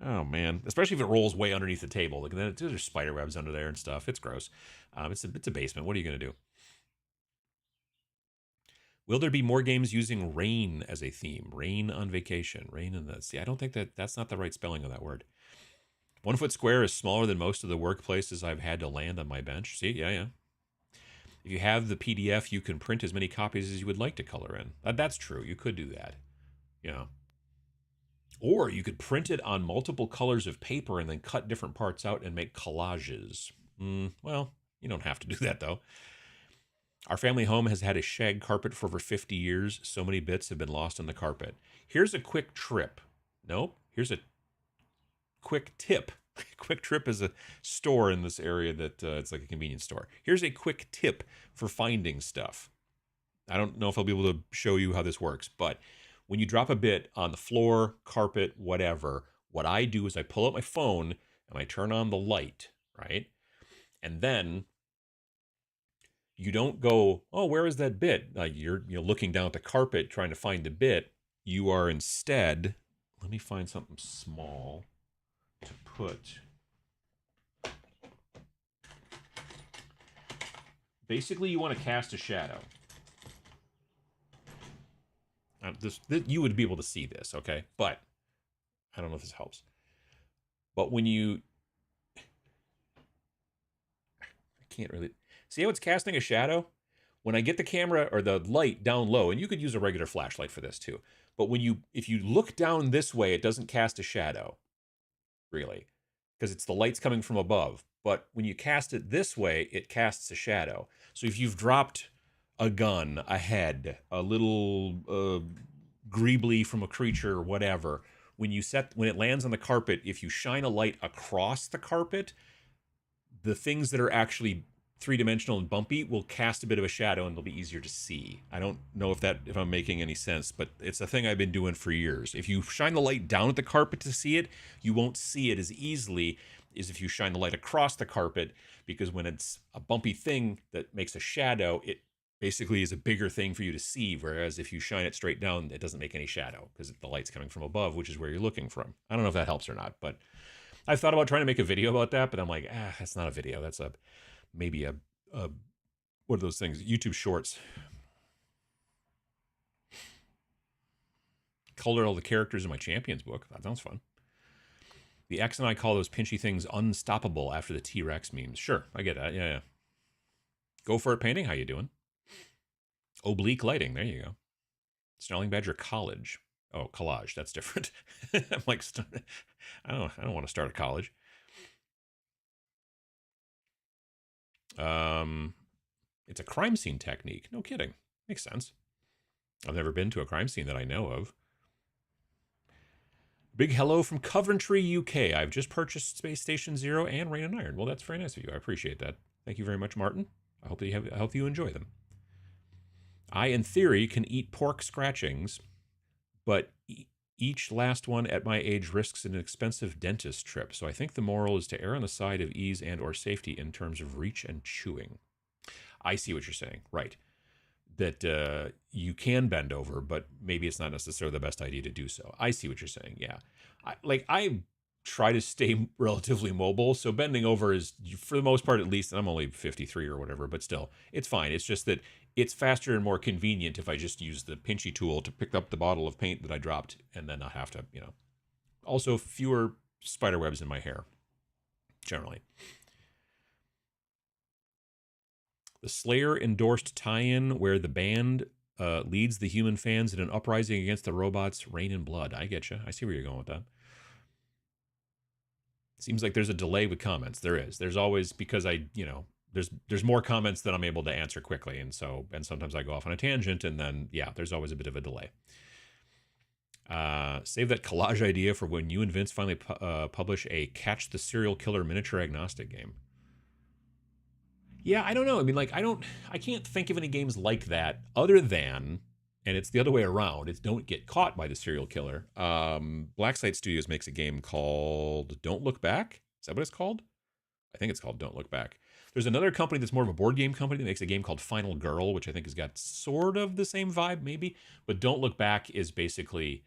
oh man. Especially if it rolls way underneath the table. Like then there's spider webs under there and stuff. It's gross. It's a basement. What are you going to do? Will there be more games using rain as a theme? Rain on vacation. Rain in the... See, I don't think that's not the right spelling of that word. 1 foot square is smaller than most of the workplaces I've had to land on my bench. See, yeah. If you have the PDF, you can print as many copies as you would like to color in. That's true. You could do that. Yeah. Or you could print it on multiple colors of paper and then cut different parts out and make collages. Well, you don't have to do that, though. Our family home has had a shag carpet for over 50 years. So many bits have been lost on the carpet. Here's a quick trip. Nope. Here's a quick tip. Quick Trip is a store in this area that it's like a convenience store. Here's a quick tip for finding stuff. I don't know if I'll be able to show you how this works, but when you drop a bit on the floor, carpet, whatever, what I do is I pull out my phone and I turn on the light, right? And then you don't go, oh, where is that bit? You're looking down at the carpet trying to find the bit. You are instead, let me find something small to put. Basically, you want to cast a shadow. This you would be able to see this, okay? But I don't know if this helps. But when you... I can't really... See how it's casting a shadow? When I get the camera or the light down low, and you could use a regular flashlight for this too, but if you look down this way, it doesn't cast a shadow, really, because it's the light's coming from above. But when you cast it this way, it casts a shadow. So if you've dropped a gun, a head, a little greebly from a creature, whatever, when it lands on the carpet, if you shine a light across the carpet, the things that are actually three-dimensional and bumpy will cast a bit of a shadow and they'll be easier to see. I don't know if I'm making any sense, but it's a thing I've been doing for years. If you shine the light down at the carpet to see it, you won't see it as easily as if you shine the light across the carpet, because when it's a bumpy thing that makes a shadow, it basically is a bigger thing for you to see, whereas if you shine it straight down, it doesn't make any shadow because the light's coming from above, which is where you're looking from. I don't know if that helps or not, but I've thought about trying to make a video about that, but I'm like, that's not a video. That's maybe a what are those things? YouTube Shorts. Color all the characters in my Champions book. That sounds fun. The X and I call those pinchy things unstoppable after the T-Rex memes. Sure, I get that. Yeah. Go for it painting. How you doing? Oblique lighting. There you go. Snarling Badger College. Oh, collage. That's different. I'm like, I don't want to start a college. It's a crime scene technique. No kidding. Makes sense. I've never been to a crime scene that I know of. Big hello from Coventry, UK. I've just purchased Space Station Zero and Rain and Iron. Well, that's very nice of you. I appreciate that. Thank you very much, Martin. I hope you enjoy them. I, in theory, can eat pork scratchings, but each last one at my age risks an expensive dentist trip. So I think the moral is to err on the side of ease and or safety in terms of reach and chewing. I see what you're saying. Right. That you can bend over, but maybe it's not necessarily the best idea to do so. I see what you're saying. Yeah. I try to stay relatively mobile. So bending over is, for the most part, at least, and I'm only 53 or whatever, but still, it's fine. It's just that it's faster and more convenient if I just use the pinchy tool to pick up the bottle of paint that I dropped and then not have to, Also, fewer spider webs in my hair, generally. The Slayer endorsed tie-in where the band leads the human fans in an uprising against the robots, Rain and Blood. I get you. I see where you're going with that. Seems like there's a delay with comments. There is. There's always, because there's more comments than I'm able to answer quickly, and sometimes I go off on a tangent, and then there's always a bit of a delay. Save that collage idea for when you and Vince finally publish a Catch the Serial Killer miniature agnostic game. Yeah, I don't know. I mean, I can't think of any games like that other than, and it's the other way around. It's don't get caught by the serial killer. Blacksite Studios makes a game called Don't Look Back. Is that what it's called? I think it's called Don't Look Back. There's another company that's more of a board game company that makes a game called Final Girl, which I think has got sort of the same vibe, maybe. But Don't Look Back is basically,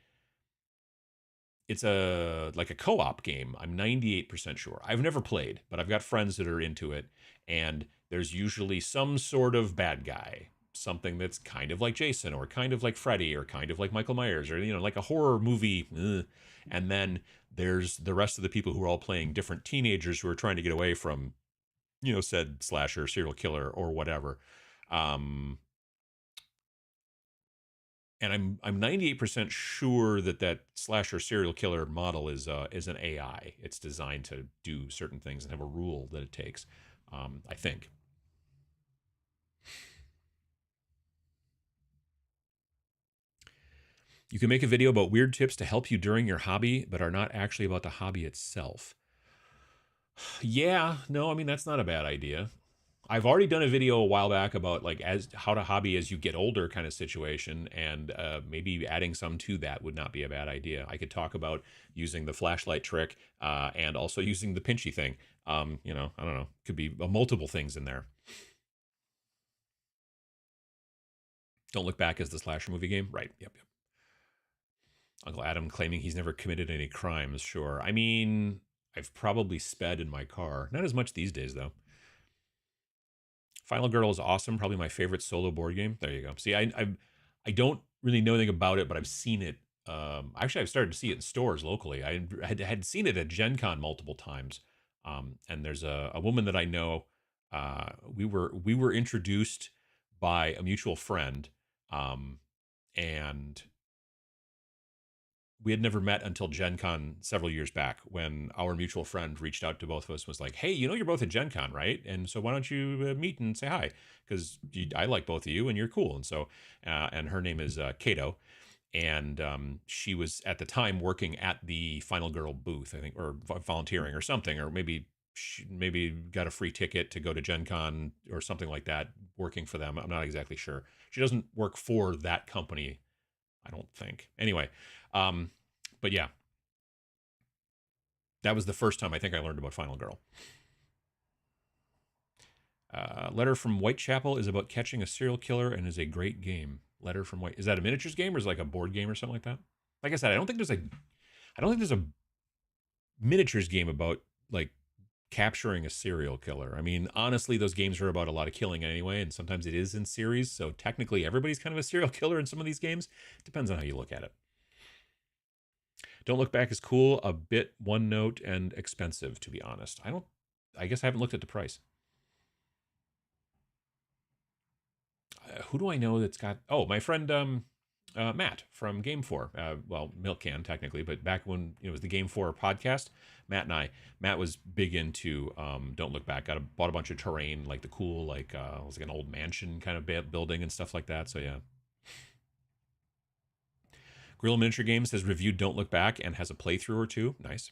it's like a co-op game. I'm 98% sure. I've never played, but I've got friends that are into it, and there's usually some sort of bad guy, something that's kind of like Jason or kind of like Freddy or kind of like Michael Myers or like a horror movie. And then there's the rest of the people who are all playing different teenagers who are trying to get away from said slasher, serial killer, or whatever. And I'm 98% sure that slasher serial killer model is an AI. It's designed to do certain things and have a rule that it takes. I think. You can make a video about weird tips to help you during your hobby, but are not actually about the hobby itself. Yeah, no, I mean, that's not a bad idea. I've already done a video a while back about as how to hobby as you get older kind of situation, and maybe adding some to that would not be a bad idea. I could talk about using the flashlight trick and also using the pinchy thing. I don't know. Could be multiple things in there. Don't Look Back as the slasher movie game, right? Yep. Uncle Adam claiming he's never committed any crimes. Sure. I mean, I've probably sped in my car. Not as much these days, though. Final Girl is awesome. Probably my favorite solo board game. There you go. See, I don't really know anything about it, but I've seen it. Actually, I've started to see it in stores locally. I had seen it at Gen Con multiple times. And there's a woman that I know We were introduced by a mutual friend, um, and we had never met until Gen Con several years back when our mutual friend reached out to both of us and was like, hey, you're both at Gen Con, right? And so why don't you meet and say hi? Because I like both of you and you're cool. And so, and her name is Kato. And she was at the time working at the Final Girl booth, I think, or volunteering or something, or maybe she maybe got a free ticket to go to Gen Con or something like that, working for them. I'm not exactly sure. She doesn't work for that company, I don't think. Anyway, um, but yeah, that was the first time I think I learned about Final Girl. Letter from Whitechapel is about catching a serial killer and is a great game. Letter from White, is that a miniatures game or is it like a board game or something like that? Like I said, I don't think there's a miniatures game about like capturing a serial killer. I mean, honestly, those games are about a lot of killing anyway, and sometimes it is in series. So technically, everybody's kind of a serial killer in some of these games. Depends on how you look at it. Don't Look Back is cool, a bit one note and expensive, to be honest. I don't. I guess I haven't looked at the price. Who do I know that's got? Oh, my friend Matt from Game Four. Well, Milk Can technically, but back when it was the Game Four podcast, Matt and I. Matt was big into Don't Look Back. Bought a bunch of terrain, like the cool, like it was like an old mansion kind of building and stuff like that. So yeah. Grill Miniature Games has reviewed Don't Look Back and has a playthrough or two. Nice.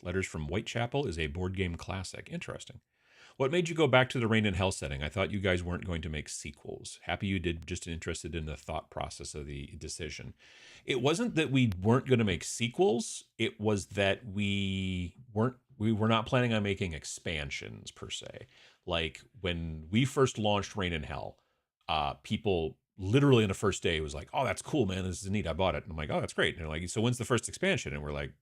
Letters from Whitechapel is a board game classic. Interesting. What made you go back to the Rain and Hell setting? I thought you guys weren't going to make sequels. Happy you did, just interested in the thought process of the decision. It wasn't that we weren't going to make sequels, it was that we were not planning on making expansions per se. Like when we first launched Rain and Hell, people literally in the first day was like, "Oh, that's cool, man. This is neat. I bought it." And I'm like, "Oh, that's great." And they're like, "So when's the first expansion?" And we're like,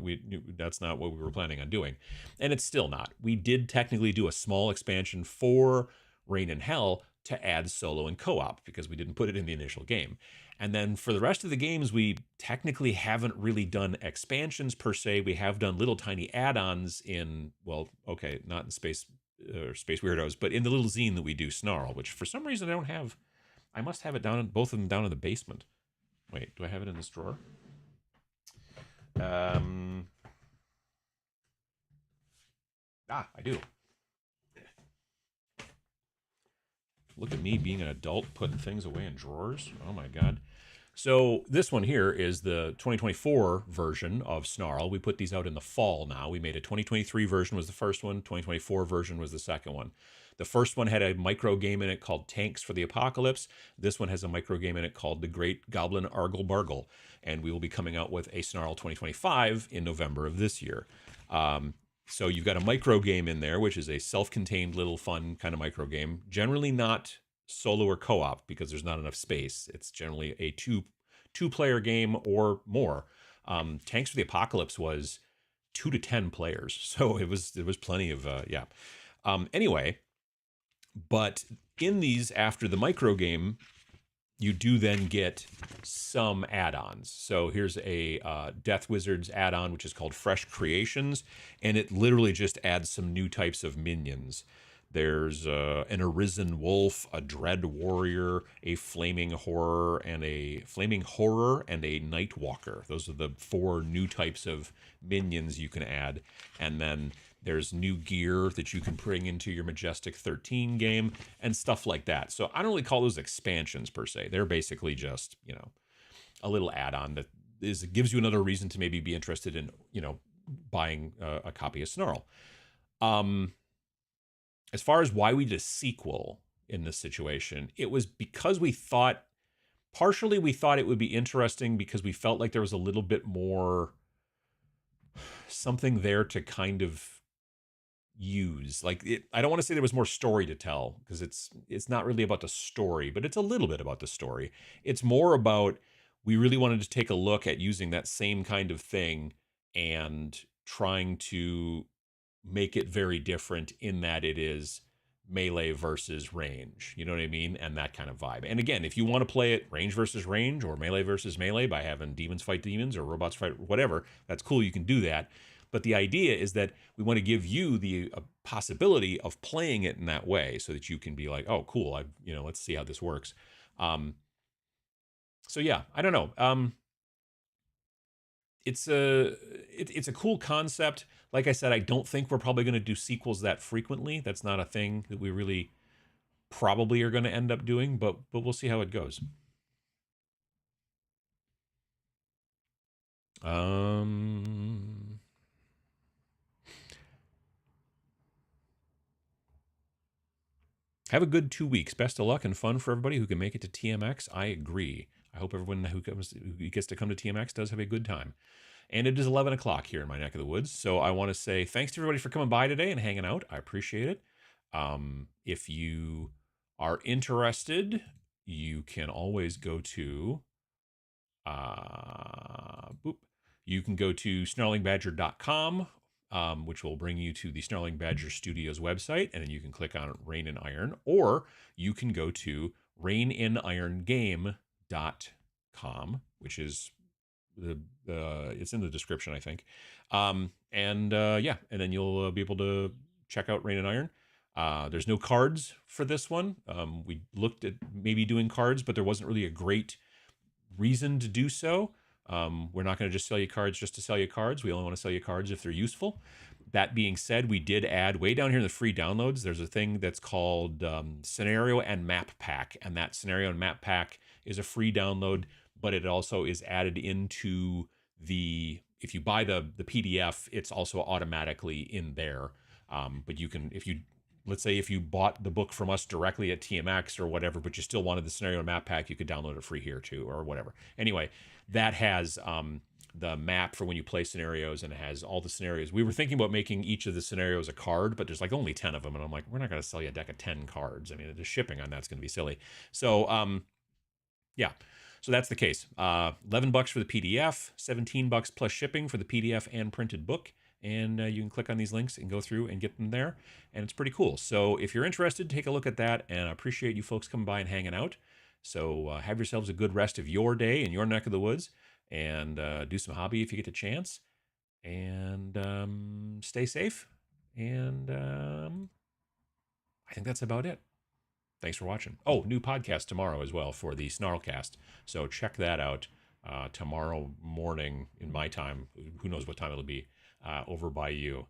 we that's not what we were planning on doing, and it's still not. We did technically do a small expansion for Rain and Hell to add solo and co-op because we didn't put it in the initial game. And then for the rest of the games, we technically haven't really done expansions per se. We have done little tiny add-ons in, well, okay, not in Space or Space Weirdos, but in the little zine that we do, Snarl, which for some reason I don't have. I must have it down, both of them down in the basement. Wait, do I have it in this drawer? Um, I do. Look at me being an adult putting things away in drawers. Oh my god. So this one here is the 2024 version of Snarl. We put these out in the fall now. We made a 2023 version was the first one. 2024 version was the second one. The first one had a micro game in it called Tanks for the Apocalypse. This one has a micro game in it called The Great Goblin Argle Bargle. And we will be coming out with a Snarl 2025 in November of this year. So you've got a micro game in there, which is a self-contained little fun kind of micro game. Generally not solo or co-op because there's not enough space. It's generally a two-player game or more. Tanks for the Apocalypse was 2 to 10 players, so it was plenty of yeah. Anyway, but in these after the micro game, you do then get some add-ons. So here's a Death Wizards add-on, which is called Fresh Creations, and it literally just adds some new types of minions. There's an Arisen Wolf, a Dread Warrior, a Flaming Horror, and a Night Walker. Those are the 4 new types of minions you can add, and then there's new gear that you can bring into your Majestic 13 game and stuff like that. So I don't really call those expansions per se. They're basically just, a little add-on that gives you another reason to maybe be interested in, buying a copy of Snarl. As far as why we did a sequel in this situation, it was because partially we thought it would be interesting because we felt like there was a little bit more something there to kind of use. I don't want to say there was more story to tell because it's not really about the story, but it's a little bit about the story. It's more about we really wanted to take a look at using that same kind of thing and trying to make it very different in that it is melee versus range, you know what I mean? And that kind of vibe. And again, if you want to play it range versus range or melee versus melee by having demons fight demons or robots fight whatever, that's cool. You can do that. But the idea is that we want to give you the possibility of playing it in that way, so that you can be like, oh, cool, let's see how this works. Um, so yeah, I don't know. It's a cool concept. Like I said, I don't think we're probably going to do sequels that frequently. That's not a thing that we really probably are going to end up doing, but we'll see how it goes. Um, have a good 2 weeks. Best of luck and fun for everybody who can make it to TMX. I agree. I hope everyone who gets to come to TMX does have a good time. And it is 11 o'clock here in my neck of the woods. So I want to say thanks to everybody for coming by today and hanging out. I appreciate it. If you are interested, you can always go to boop. You can go to snarlingbadger.com, which will bring you to the Snarling Badger Studios website, and then you can click on Rain and Iron, or you can go to raininirongame.com, which is it's in the description, I think. Yeah, and then you'll be able to check out Rain and Iron. There's no cards for this one. We looked at maybe doing cards, but there wasn't really a great reason to do so. We're not going to just sell you cards just to sell you cards. We only want to sell you cards if they're useful. That being said, we did add way down here in the free downloads, there's a thing that's called Scenario and Map Pack. And that Scenario and Map Pack is a free download, but it also is added into if you buy the PDF, it's also automatically in there. But you can, let's say if you bought the book from us directly at TMX or whatever, but you still wanted the Scenario and Map Pack, you could download it free here too, or whatever. Anyway, that has the map for when you play scenarios, and it has all the scenarios. We were thinking about making each of the scenarios a card, but there's like only 10 of them. And I'm like, we're not going to sell you a deck of 10 cards. I mean, the shipping on that's going to be silly. So, yeah. So that's the case. $11 for the PDF, $17 plus shipping for the PDF and printed book. And you can click on these links and go through and get them there. And it's pretty cool. So if you're interested, take a look at that. And I appreciate you folks coming by and hanging out. So have yourselves a good rest of your day in your neck of the woods. And do some hobby if you get the chance. And stay safe. And I think that's about it. Thanks for watching. Oh, new podcast tomorrow as well for the Snarlcast. So check that out tomorrow morning in my time. Who knows what time it'll be over by you.